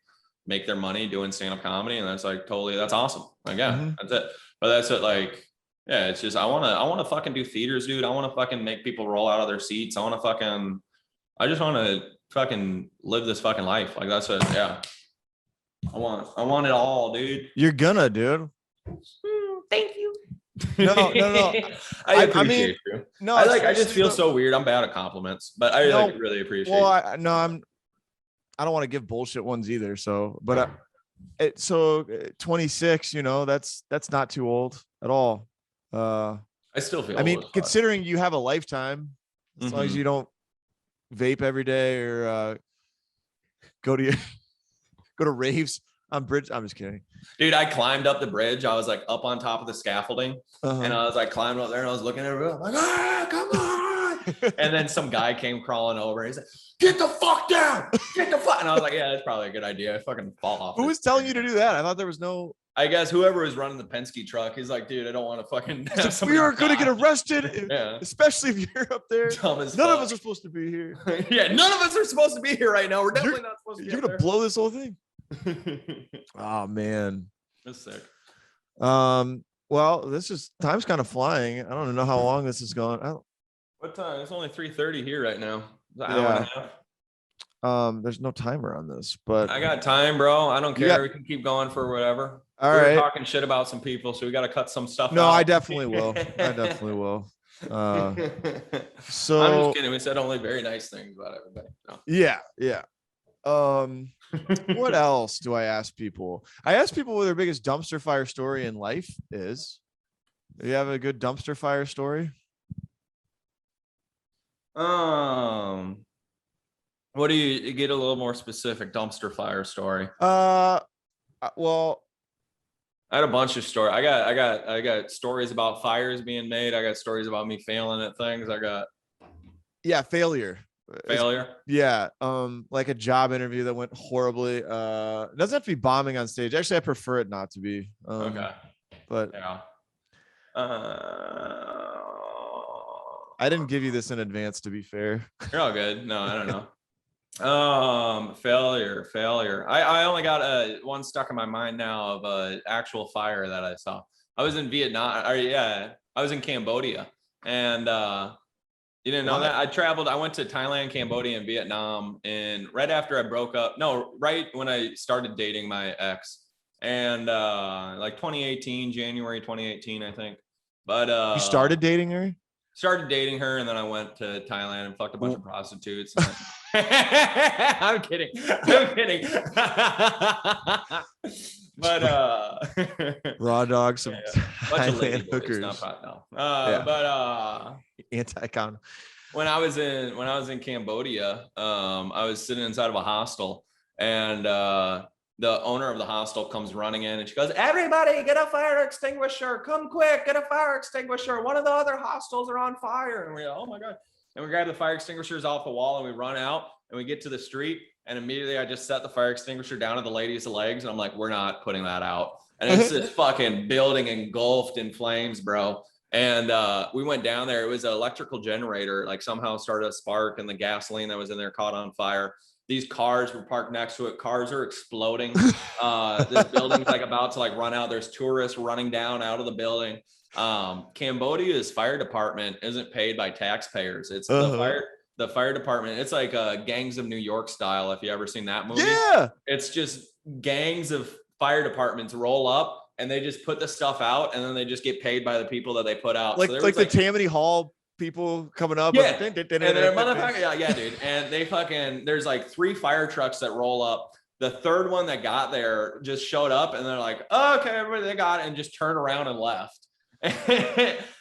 make their money doing stand-up comedy, and that's like totally that's awesome. Like yeah, that's it. But that's it. Like yeah, it's just I want to fucking do theaters, dude. I want to fucking make people roll out of their seats. I just want to fucking live this fucking life. Like that's what yeah. I want it all, dude. You're gonna, dude. Thank you. No. I appreciate you. No, I just feel so weird. I'm bad at compliments, but I like really appreciate. Well, I don't want to give bullshit ones either. So, but so 26, you know, that's not too old at all. I still feel. I mean, considering you have a lifetime, as long as you don't vape every day or go to raves on bridge. I'm just kidding, dude. I climbed up the bridge. I was like up on top of the scaffolding, and I was like climbing up there, and I was looking at everyone. I'm like, come on! And then some guy came crawling over. And he's like, "Get the fuck down! Get the fuck!" And I was like, "Yeah, that's probably a good idea. I fucking fall off." Who was telling you to do that? I thought there was no. I guess whoever was running the Penske truck, he's like, "Dude, I don't want to fucking." We are going to get arrested, especially if you're up there. None of us are supposed to be here. Yeah, none of us are supposed to be here right now. We're definitely not supposed to be. You're going to blow this whole thing. Oh man, that's sick. Well, this is time's kind of flying. I don't know how long this is going. What time? It's only 3:30 here right now. It's an hour and a half. There's no timer on this, but I got time, bro. I don't care. We can keep going for whatever. All right. We're talking shit about some people, so we got to cut some stuff. No, out. I definitely will. So I'm just kidding. We said only very nice things about everybody. No. Yeah. What else do I ask people? I ask people what their biggest dumpster fire story in life is. Do you have a good dumpster fire story? What do you get a little more specific dumpster fire story? Well, I had a bunch of stories. I got stories about fires being made. I got stories about me failing at things. Failure. Yeah. Like a job interview that went horribly. It doesn't have to be bombing on stage. Actually, I prefer it not to be. Okay. But yeah. I didn't give you this in advance, to be fair. You're all good. No, I don't know. Failure. I only got one stuck in my mind now of a actual fire that I saw. I was in Vietnam. I was in Cambodia, and You didn't know that? I went to Thailand, Cambodia, and Vietnam. And right after I broke up, no, right when I started dating my ex, and like 2018, January 2018, I think. But You started dating her? started dating her, and then I went to Thailand and fucked a bunch of prostitutes. I'm kidding. I'm kidding. But raw dogs, some bunch of lady Thailand boys, hookers. not no. Yeah. But Anti-con. when I was in Cambodia, I was sitting inside of a hostel, and the owner of the hostel comes running in, and she goes, "Everybody, get a fire extinguisher! Come quick, get a fire extinguisher! One of the other hostels are on fire!" And we go, "Oh my god!" And we grab the fire extinguishers off the wall, and we run out, and we get to the street, and immediately I just set the fire extinguisher down at the lady's legs, and I'm like, "We're not putting that out." And it's this fucking building engulfed in flames, bro. And we went down there. It was an electrical generator, like somehow started a spark, and the gasoline that was in there caught on fire. These cars were parked next to it. Cars are exploding. This building's like about to like run out. There's tourists running down out of the building. Cambodia's fire department isn't paid by taxpayers. It's the fire department. It's like Gangs of New York style. If you ever seen that movie, yeah, it's just gangs of fire departments roll up, and they just put the stuff out, and then they just get paid by the people that they put out. Like, so like the Tammany Hall people coming up. Yeah. And they're motherfucking, yeah, dude. And they fucking, there's like 3 fire trucks that roll up. The third one that got there just showed up, and they're like, "Oh, okay, everybody, they got it," and just turned around and left.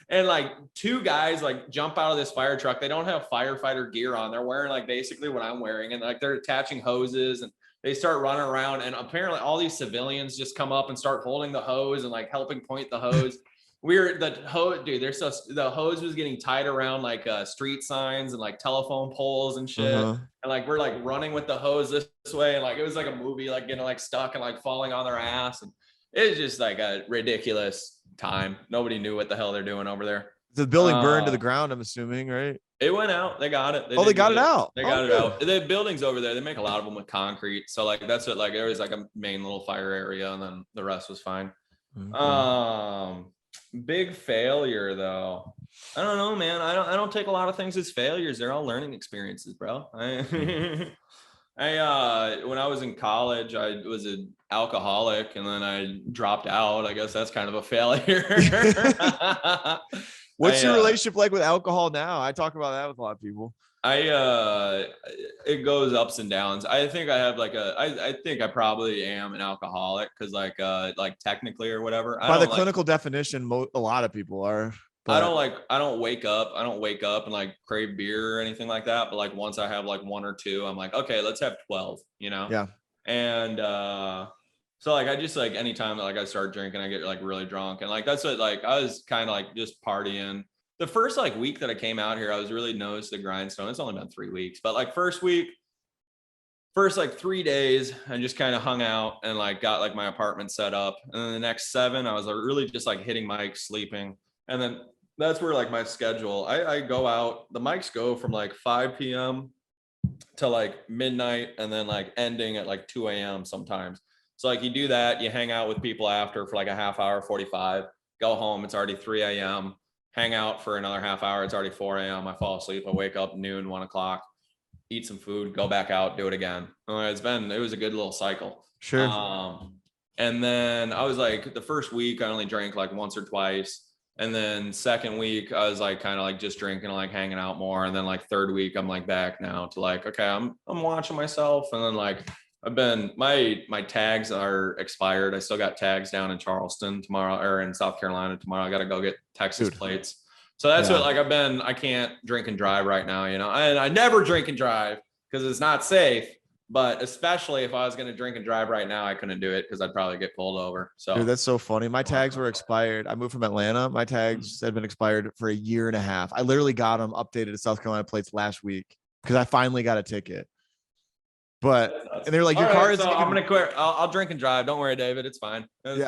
And like 2 guys like jump out of this fire truck. They don't have firefighter gear on. They're wearing like basically what I'm wearing, and like they're attaching hoses, and they start running around, and apparently all these civilians just come up and start holding the hose and like helping point the hose. The hose was getting tied around like street signs and like telephone poles and shit. And like we're like running with the hose this way, and like it was like a movie, like getting like stuck and like falling on their ass. And it was just like a ridiculous time. Nobody knew what the hell they're doing over there. The building burned to the ground, I'm assuming, right? It went out. They got it. They got it out. They got it out. The buildings over there, they make a lot of them with concrete. So like that's what, like there was like a main little fire area, and then the rest was fine. Big failure though. I don't know, man. I don't take a lot of things as failures. They're all learning experiences, bro. I when I was in college, I was an alcoholic, and then I dropped out. I guess that's kind of a failure. What's your relationship like with alcohol now? I talk about that with a lot of people. It goes ups and downs. I think I have like I think I probably am an alcoholic, because like technically or whatever. By the clinical definition, a lot of people are. But I don't wake up and like crave beer or anything like that. But like once I have like 1 or 2, I'm like, okay, let's have 12, you know? Yeah. And so like I just like anytime that like I start drinking, I get like really drunk. And like that's what, like I was kind of like just partying. The first like week that I came out here, I was really nose to the grindstone. It's only been 3 weeks, but like first like 3 days, I just kind of hung out and like got like my apartment set up. And then the next 7, I was like really just like hitting mics, sleeping. And then that's where like my schedule, I go out, the mics go from like 5 p.m. to like midnight, and then like ending at like 2 a.m. sometimes. So like you do that, you hang out with people after for like a half hour, 45, go home, it's already 3 a.m. Hang out for another half hour, it's already 4 a.m. I fall asleep, I wake up noon, 1 o'clock, eat some food, go back out, do it again. It was a good little cycle. Sure. And then I was like, the first week I only drank like once or twice. And then second week, I was like kind of like just drinking, like hanging out more. And then like third week, I'm like back now to like, okay, I'm watching myself. And then like I've been, my tags are expired. I still got tags down in Charleston tomorrow, or in South Carolina tomorrow. I got to go get Texas plates. So that's what like I can't drink and drive right now, you know, and I never drink and drive because it's not safe. But especially if I was going to drink and drive right now, I couldn't do it because I'd probably get pulled over. So dude, that's so funny. My tags were expired. I moved from Atlanta. My tags had been expired for 1.5 years. I literally got them updated to South Carolina plates last week because I finally got a ticket. But and they're like, your car is. So I'm gonna quit. I'll drink and drive. Don't worry, David. It's fine. I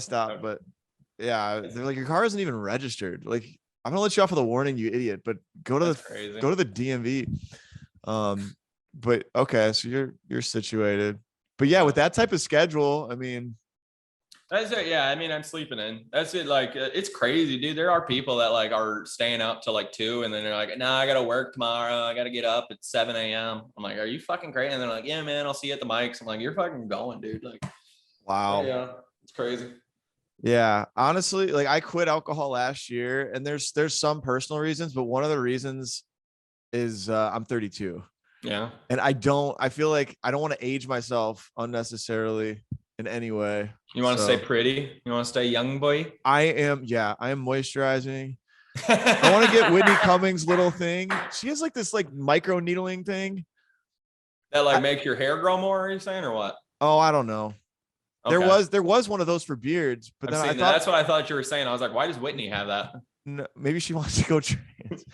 stopped, but yeah, they're like, your car isn't even registered. Like, I'm gonna let you off with a warning, you idiot. But go to the DMV. But okay, so you're situated. But yeah, with that type of schedule, I mean, That's it. Yeah, I mean, I'm sleeping in. That's it. Like, it's crazy, dude. There are people that like are staying up till like 2, and then they're like, "Nah, I gotta work tomorrow. I gotta get up at 7 a.m." I'm like, "Are you fucking crazy?" And they're like, "Yeah, man, I'll see you at the mics." I'm like, "You're fucking going, dude." Like, Wow. yeah, it's crazy. Yeah, honestly, like I quit alcohol last year, and there's some personal reasons, but one of the reasons is I'm 32, Yeah. and I feel like I don't want to age myself unnecessarily in any way. You want to stay pretty? You want to stay young, boy? I am moisturizing. I want to get Whitney Cummings' little thing. She has like this like micro needling thing. That like make your hair grow more, are you saying, or what? Oh, I don't know. Okay. There was one of those for beards, but then I thought that's what I thought you were saying. I was like, why does Whitney have that? no, maybe she wants to go trans.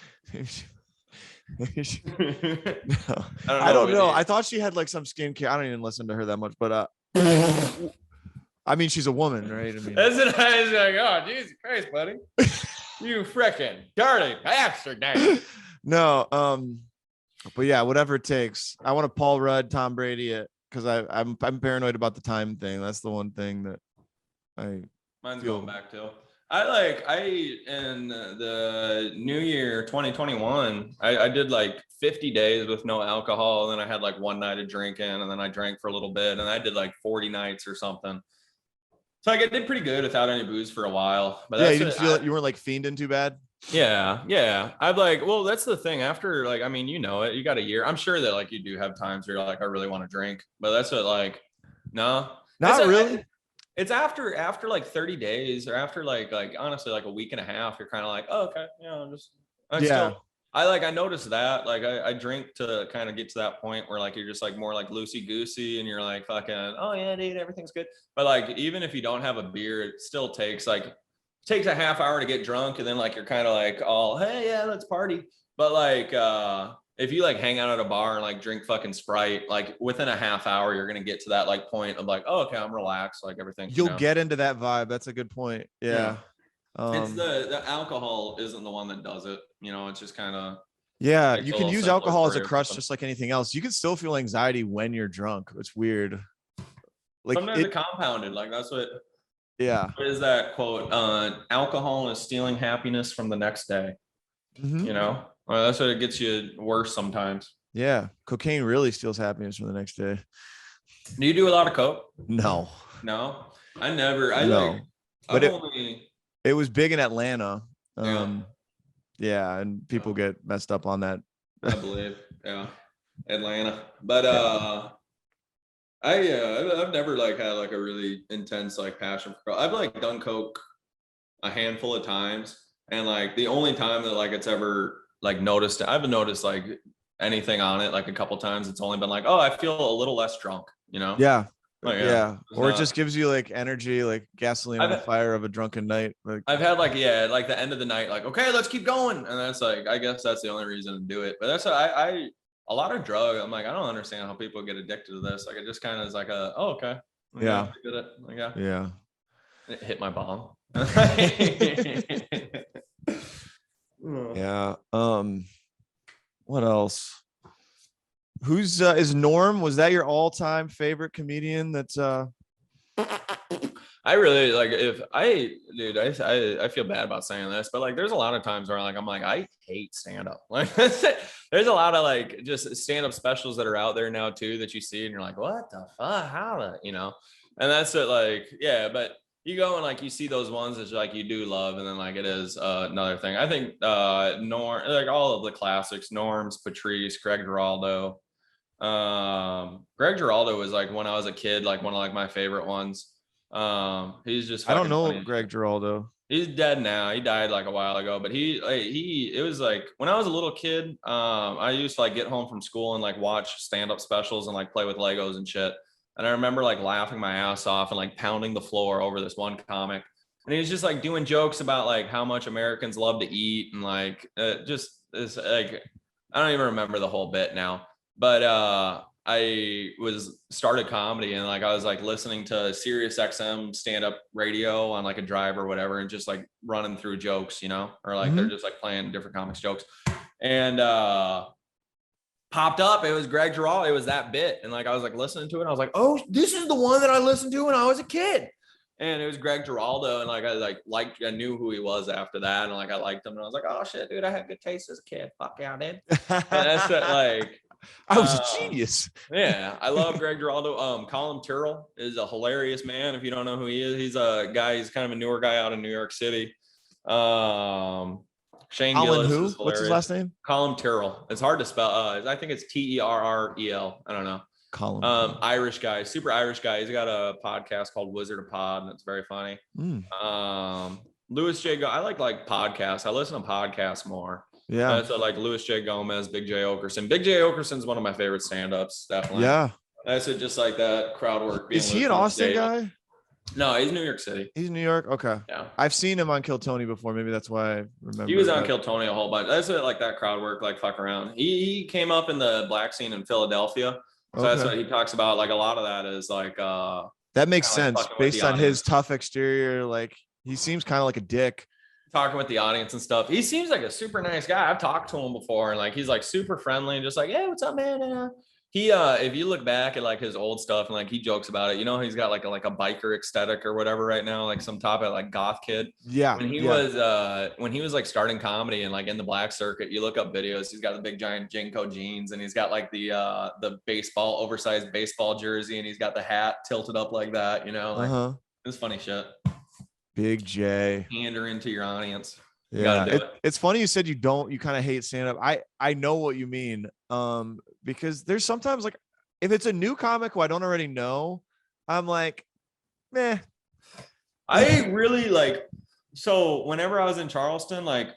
Maybe she, no. I don't know. I thought she had like some skincare. I don't even listen to her that much, but I mean, she's a woman, right? I mean, that's what I was like, oh, Jesus Christ, buddy. You frickin' dirty bastard. No, but yeah, whatever it takes. I want to Paul Rudd, Tom Brady it because I'm paranoid about the time thing. That's the one thing that mine's going back to. In the new year 2021, I did like 50 days with no alcohol, and then I had like one night of drinking, and then I drank for a little bit, and I did like 40 nights or something. So like I did pretty good without any booze for a while. But yeah, you didn't feel you weren't like fiending too bad. Yeah. I'd like, well, that's the thing. After like, I mean, you know it. You got a year. I'm sure that like you do have times where you're like, I really want to drink, but that's what like, no, not really. It's after like 30 days or after like honestly like a week and a half, you're kind of like, oh, okay, I noticed that like I drink to kind of get to that point where like you're just like more like loosey goosey and you're like fucking, oh yeah, dude, everything's good. But like even if you don't have a beer, it still takes a half hour to get drunk, and then like you're kind of like, oh hey, yeah, let's party. But like if you like hang out at a bar and like drink fucking Sprite, like within a half hour, you're gonna get to that like point of like, oh, okay, I'm relaxed, like everything. You'll get into that vibe. That's a good point. Yeah. It's the alcohol isn't the one that does it. You know, it's just kind of. Yeah, you can use alcohol as a crutch just like anything else. You can still feel anxiety when you're drunk. It's weird. Like sometimes it compounded. Like that's what. Yeah. What is that quote? Alcohol is stealing happiness from the next day. Mm-hmm. You know, that's what it gets you worse sometimes. Yeah, cocaine really steals happiness from the next day. Do you do a lot of coke? No, I never. But it was big in Atlanta. Yeah, and people get messed up on that. I believe, yeah, Atlanta. But I've never like had like a really intense like passion for coke. I've like done coke a handful of times, and like the only time that like it's ever like noticed, I've noticed like anything on it like a couple times. It's only been like, oh, I feel a little less drunk, you know? Yeah. Like, yeah. Or it just gives you like energy, like gasoline on the fire of a drunken night. Like I've had like the end of the night, like, okay, let's keep going. And that's like, I guess that's the only reason to do it. But that's a lot of drug. I'm like, I don't understand how people get addicted to this. Like it just kind of is like okay. Yeah. Did it. Like, yeah. It hit my bomb. Yeah. What else? Who's is Norm? Was that your all-time favorite comedian? That's I really like I feel bad about saying this, but like there's a lot of times where like I'm like I hate stand-up. Like there's a lot of like just stand-up specials that are out there now too that you see and you're like, what the fuck? How the, you know? And that's it, like, yeah, but you go and like you see those ones that like you do love, and then like it is another thing. I think Norm, like all of the classics, Norms, Patrice, Greg Giraldo. Greg Giraldo was like when I was a kid, like one of like my favorite ones. He's just I don't know funny. Greg Giraldo. He's dead now. He died like a while ago, but it was like when I was a little kid, I used to like get home from school and like watch stand-up specials and like play with Legos and shit. And I remember like laughing my ass off and like pounding the floor over this one comic. And he was just like doing jokes about like how much Americans love to eat and like just this like I don't even remember the whole bit now. But I started comedy and like I was like listening to Sirius XM stand-up radio on like a drive or whatever and just like running through jokes, you know, or like they're just like playing different comics jokes. And popped up, it was Greg Giraldo, it was that bit. And like I was like listening to it, and I was like, oh, this is the one that I listened to when I was a kid. And it was Greg Giraldo, and like I knew who he was after that, and like I liked him, and I was like, oh shit, dude, I had good taste as a kid. Fuck yeah, I did. And that's it, like I was a genius. Yeah, I love Greg Giraldo. Colin Tyrrell is a hilarious man. If you don't know who he is, he's a guy. He's kind of a newer guy out of New York City. Shane Colin Gillis who? is hilarious. What's his last name? Colin Tyrrell. It's hard to spell. I think it's Terrel. I don't know. Colin. Irish guy, super Irish guy. He's got a podcast called Wizard of Pod, and it's very funny. Louis J. I like podcasts. I listen to podcasts more. Yeah. So like Louis J. Gomez, Big J. Okerson. Big J. Okerson's one of my favorite stand-ups, definitely. Yeah. That's it, just like that crowd work. Is he an Austin guy? No, he's New York City. He's in New York? Okay. Yeah. I've seen him on Kill Tony before. Maybe that's why I remember. He was on Kill Tony a whole bunch. That's it, like that crowd work, like fuck around. He came up in the black scene in Philadelphia. So that's what he talks about. Like a lot of that is like that makes sense based on his tough exterior. Like he seems kind of like a dick. Talking with the audience and stuff. He seems like a super nice guy. I've talked to him before, and like he's like super friendly and just like, hey, what's up, man? He if you look back at like his old stuff and like he jokes about it, you know, he's got like a biker aesthetic or whatever right now, like some top of like goth kid. Yeah. When he was like starting comedy and like in the black circuit, you look up videos, he's got the big giant Jinko jeans and he's got like the baseball oversized baseball jersey and he's got the hat tilted up like that, you know, like it's funny shit. Big J. Pandering to your audience. Yeah, it's funny you said you kind of hate stand-up. I know what you mean. Because there's sometimes like if it's a new comic who I don't already know, I'm like, meh. I really like, so whenever I was in Charleston, like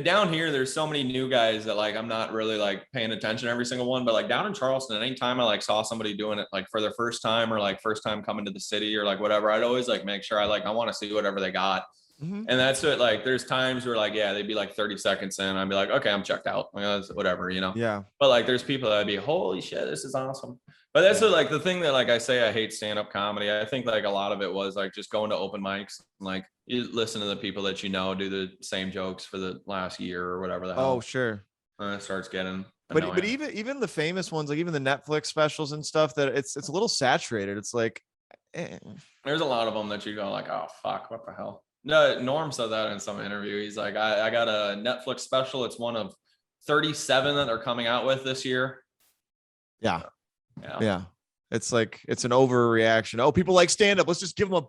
down here, there's so many new guys that like I'm not really like paying attention to every single one, but like down in Charleston, anytime I like saw somebody doing it like for their first time or like first time coming to the city or like whatever, I'd always like make sure I want to see whatever they got. And that's it. Like there's times where like, yeah, they'd be like 30 seconds in. I'd be like, okay, I'm checked out. Like, whatever, you know? Yeah. But like there's people that'd be, holy shit, this is awesome. But that's like the thing that like I say I hate stand-up comedy. I think like a lot of it was like just going to open mics and like you listen to the people that you know do the same jokes for the last year or whatever the hell. Oh, sure. And it starts getting annoying. But even the famous ones, like even the Netflix specials and stuff, that it's a little saturated. It's like there's a lot of them that you go like, oh fuck, what the hell? No, Norm said that in some interview. He's like, I got a Netflix special. It's one of 37 that they're coming out with this year. Yeah. It's like it's an overreaction. Oh, people like stand-up. Let's just give them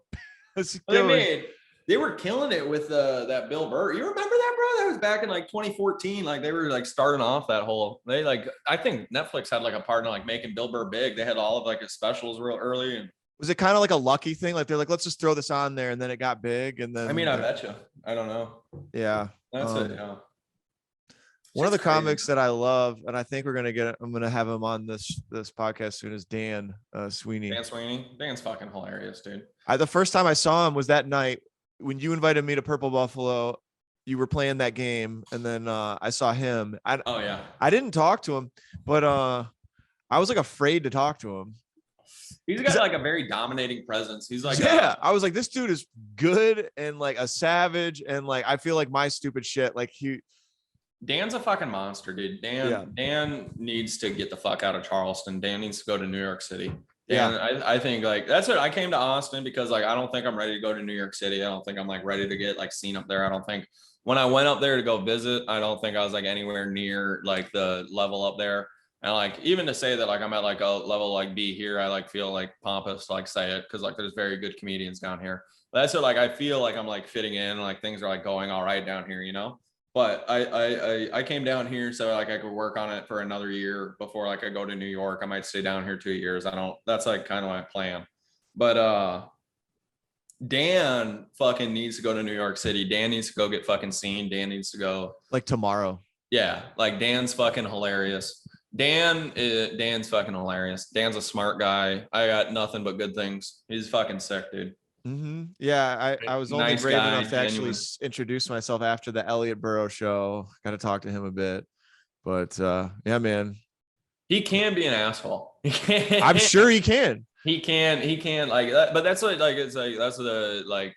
a. They were killing it with that Bill Burr. You remember that, bro? That was back in like 2014. Like they were like starting off that whole. They like I think Netflix had like a part in like making Bill Burr big. They had all of like his specials real early and. Was it kind of like a lucky thing? Like they're like, let's just throw this on there, and then it got big, and then. I mean, I bet you. I don't know. Yeah, that's it. Yeah. One of the comics that I love, and I think I'm gonna have him on this podcast soon, is Dan Sweeney. Dan Sweeney. Dan's fucking hilarious, dude. The first time I saw him was that night when you invited me to Purple Buffalo. You were playing that game, and then I saw him. I didn't talk to him, but I was like afraid to talk to him. He's got like a very dominating presence. He's like, I was like, this dude is good and like a savage, and like I feel like my stupid shit. Like Dan's a fucking monster, dude. Dan needs to get the fuck out of Charleston. Dan needs to go to New York City. I think like that's it. I came to Austin because like I don't think I'm ready to go to New York City. I don't think I'm like ready to get like seen up there. I don't think when I went up there to go visit, I don't think I was like anywhere near like the level up there. And like even to say that like I'm at like a level like B here, I like feel like pompous to like say it because like there's very good comedians down here. But that's it. Like I feel like I'm like fitting in, like things are like going all right down here, you know. But I came down here so like I could work on it for another year before like I go to New York. I might stay down here 2 years. That's like kind of my plan. But Dan fucking needs to go to New York City. Dan needs to go get fucking seen. Dan needs to go like tomorrow. Yeah, like Dan's fucking hilarious. Dan's fucking hilarious. Dan's a smart guy. I got nothing but good things. He's fucking sick, dude. Yeah, I was only brave enough to actually introduce myself after the Elliott Burrow show. Got to talk to him a bit, but yeah, man, he can be an asshole. I'm sure he can. He can like that. But that's like it's like that's the like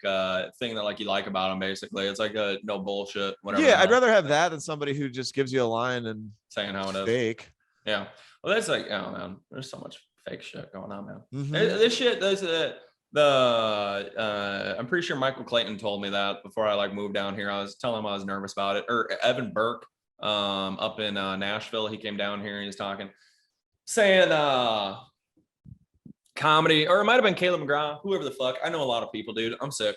thing that like you like about him. Basically, it's like a no bullshit. Whatever. Yeah, I'd rather have that than somebody who just gives you a line and saying how it is fake. Yeah. Well, that's like, oh man, there's so much fake shit going on, man. This shit, I'm pretty sure Michael Clayton told me that before I like moved down here. I was telling him I was nervous about it. Or Evan Burke, up in Nashville, he came down here and he was talking, saying comedy, or it might have been Caleb McGraw, whoever the fuck. I know a lot of people, dude. I'm sick.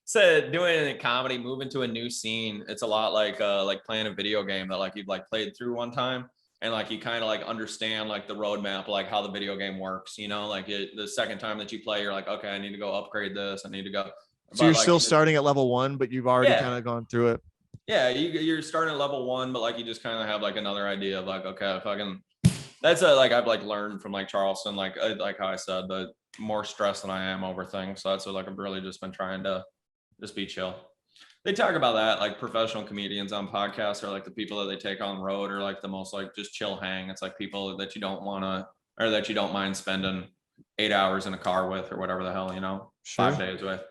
Said doing comedy, moving to a new scene, it's a lot like playing a video game that like you've like played through one time, and like you kind of like understand like the roadmap, like how the video game works, you know, like the second time that you play, you're like, okay, I need to go upgrade this, I need to go. So you're still starting at level 1, but you've already kind of gone through it. Yeah, you're starting at level 1, but like you just kind of have like another idea of like, okay, fucking, that's like I've like learned from like Charleston, like how I said, the more stressed than I am over things. So that's what like I've really just been trying to just be chill. They talk about that, like professional comedians on podcasts are like the people that they take on the road, or like the most like just chill hang. It's like people that you don't want to, or that you don't mind spending 8 hours in a car with, or whatever the hell, you know, sure. 5 days with.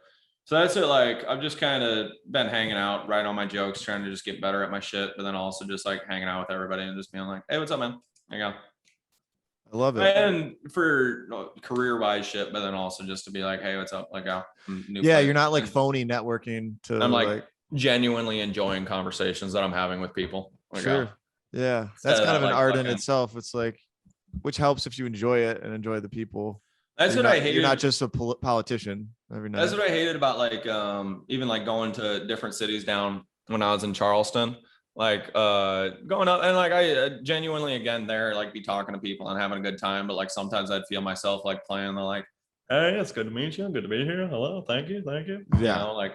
So that's it. Like I've just kind of been hanging out, writing on my jokes, trying to just get better at my shit, but then also just like hanging out with everybody and just being like, hey, what's up, man? Hang on. I love it. And for career-wise shit, but then also just to be like, hey, what's up? Like, yeah, you're not like phony networking to. I'm like genuinely enjoying conversations that I'm having with people. Like, sure. Yeah, that's kind of an art in itself. It's like, which helps if you enjoy it and enjoy the people. That's what I hated. You're not just a politician every night. That's what I hated about like even like going to different cities down when I was in Charleston. Like going up and like I genuinely again there like be talking to people and having a good time, but like sometimes I'd feel myself like playing the like, hey, it's good to meet you, good to be here, hello, thank you, yeah, you know, like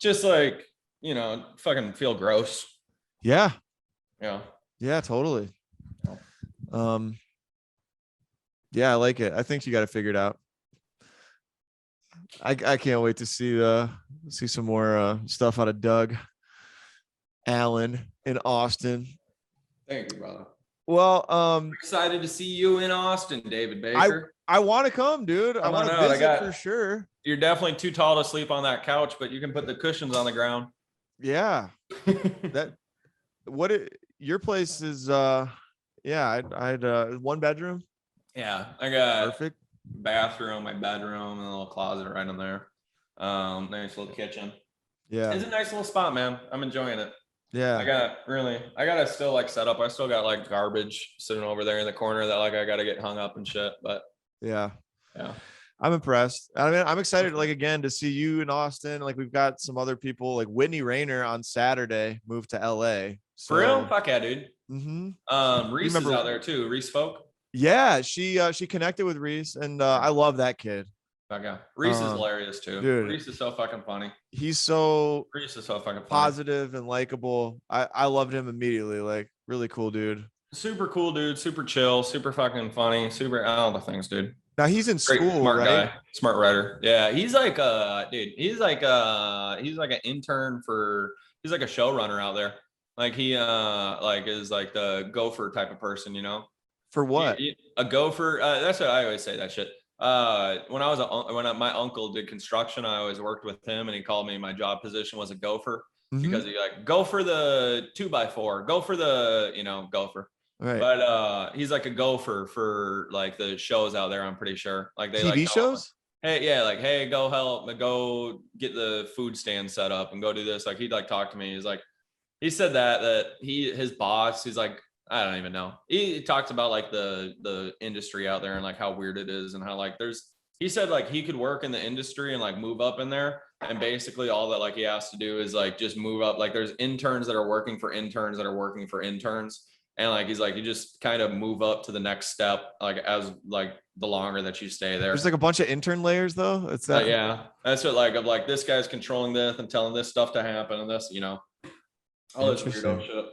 just like, you know, fucking feel gross. Yeah totally. Yeah, I like it. I think you got to figure it out. I can't wait to see some more stuff out of Doug Allen in Austin. Thank you, brother. Well, I'm excited to see you in Austin, David Baker. I want to come, dude. I want to visit for sure. You're definitely too tall to sleep on that couch, but you can put the cushions on the ground. Yeah. Your place is yeah, I'd 1 bedroom. Yeah, I got perfect bathroom, my bedroom, and a little closet right in there. Nice little kitchen. Yeah, it's a nice little spot, man. I'm enjoying it. Yeah, I gotta still like set up. I still got like garbage sitting over there in the corner that like I gotta get hung up and shit. But yeah, I'm impressed. I mean, I'm excited like again to see you in Austin. Like we've got some other people like Whitney Rayner on Saturday moved to LA. So, for real? Fuck yeah, dude. Mm-hmm. Reese is out there too. Reese Folk. Yeah, she connected with Reese, and I love that kid. Okay. Reese is hilarious too. Dude, Reese is so fucking funny. Reese is so fucking funny. Positive and likable. I loved him immediately. Like really cool dude. Super cool dude. Super chill. Super fucking funny. Super all the things, dude. Now he's in school, smart right? Guy, smart writer. Yeah, he's like dude. He's like an intern for. He's like a showrunner out there. Like he like is like the gopher type of person, you know. For what? A gopher. That's what I always say. That shit. When my uncle did construction, I always worked with him, and he called me. My job position was a gopher because he like go for the 2x4, go for the gopher. Right. But he's like a gopher for like the shows out there. I'm pretty sure. Like they TV like shows. Hey, yeah, like hey, go help, go get the food stand set up and go do this. Like he'd like talk to me. He's like, he said that his boss. He's like. I don't even know. He talks about like the industry out there and like how weird it is and how like he said like he could work in the industry and like move up in there. And basically all that like he has to do is like just move up. Like there's interns that are working for interns that are working for interns. And like, he's like, you just kind of move up to the next step. Like as like the longer that you stay there. There's like a bunch of intern layers though. It's that. Yeah. That's what like, of like this guy's controlling this and telling this stuff to happen and this, all this weirdo shit.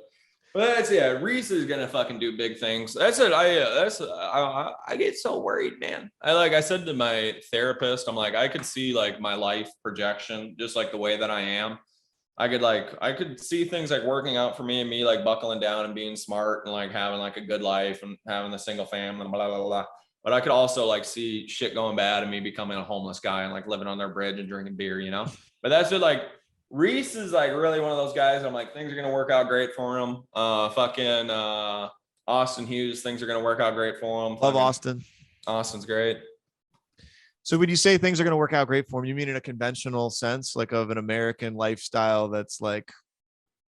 But that's Reese is gonna fucking do big things. That's it. I get so worried, man. I said to my therapist, I'm like, I could see like my life projection, just like the way that I am. I could see things like working out for me and me like buckling down and being smart and like having like a good life and having a single family and blah blah blah. But I could also like see shit going bad and me becoming a homeless guy and like living on their bridge and drinking beer, But that's what like. Reese is like really one of those guys. I'm like, things are gonna work out great for him. Fucking Austin Hughes, things are gonna work out great for him. Love Austin. Austin's great. So when you say things are going to work out great for him, you mean in a conventional sense, like of an American lifestyle that's like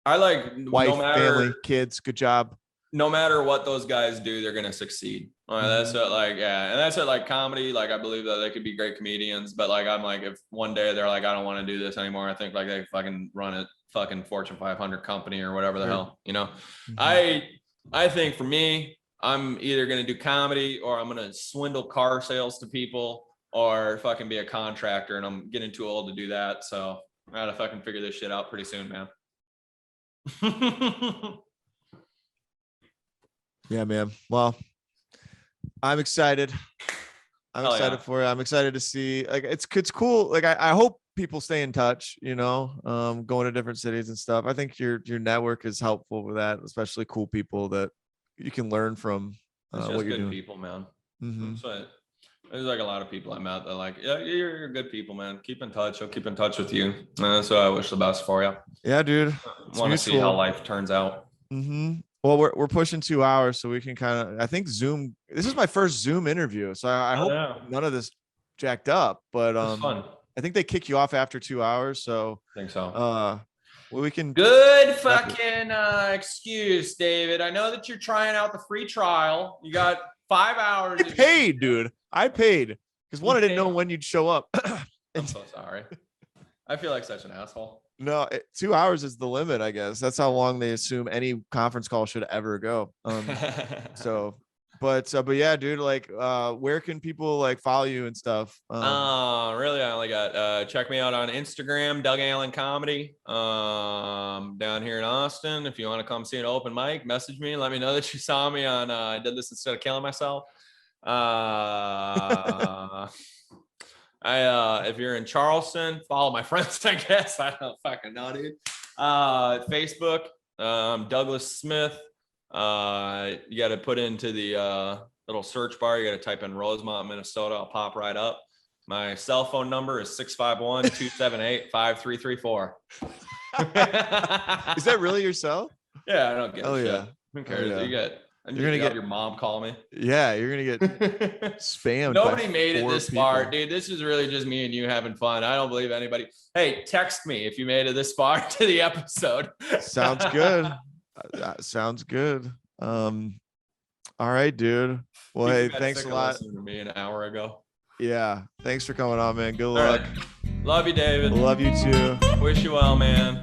I like wife, family, kids, good job. No matter what those guys do, they're gonna succeed. That's it. Like, yeah, and that's it. Like comedy. Like, I believe that they could be great comedians, but like, I'm like, if one day they're like, I don't want to do this anymore, I think like they fucking run a fucking Fortune 500 company or whatever the hell, you know. I think for me, I'm either gonna do comedy or I'm gonna swindle car sales to people or fucking be a contractor, and I'm getting too old to do that. So I gotta fucking figure this shit out pretty soon, man. Yeah, man. Well, I'm excited. I'm excited for it. I'm excited to see, like, it's cool. Like, I hope people stay in touch, you know, going to different cities and stuff. I think your network is helpful with that, especially cool people that you can learn from. What you're doing. People, man. So there's like a lot of people I met that like, yeah, you're good people, man. Keep in touch. I'll keep in touch with you. So I wish the best for you. Yeah, dude. Want to see how life turns out. Well, we're pushing 2 hours, so we can kind of, I think Zoom, this is my first Zoom interview. So I hope none of this jacked up, but fun. I think they kick you off after 2 hours. So I think so. Well, we can. Good fucking excuse, David. I know that you're trying out the free trial. You got 5 hours. I paid, dude. I paid because one, I didn't know when you'd show up. I'm so sorry. I feel like such an asshole. No, 2 hours is the limit, I guess. That's how long they assume any conference call should ever go. But yeah, dude, like, where can people like follow you and stuff? Really, I only got check me out on Instagram, Doug Allen Comedy, down here in Austin. If you want to come see an open mic, message me and let me know that you saw me on I did this instead of killing myself. If you're in Charleston, follow my friends, I guess. I don't fucking know, dude. Facebook, Douglas Smith. You got to put into the little search bar, you got to type in Rosemont, Minnesota. I'll pop right up. My cell phone number is 651-278-5334. Is that really your cell? Yeah, I don't get shit. Yeah. Who cares? You're gonna get your mom call me. Yeah, you're gonna get spammed. Nobody made it this far, dude. This is really just me and you having fun. I don't believe anybody. Hey, text me if you made it this far to the episode. Sounds good. Sounds good. All right, dude. Well, hey, thanks a lot. To me an hour ago. Yeah, thanks for coming on, man. Good luck. Right. Love you, David. Love you too. Wish you well, man.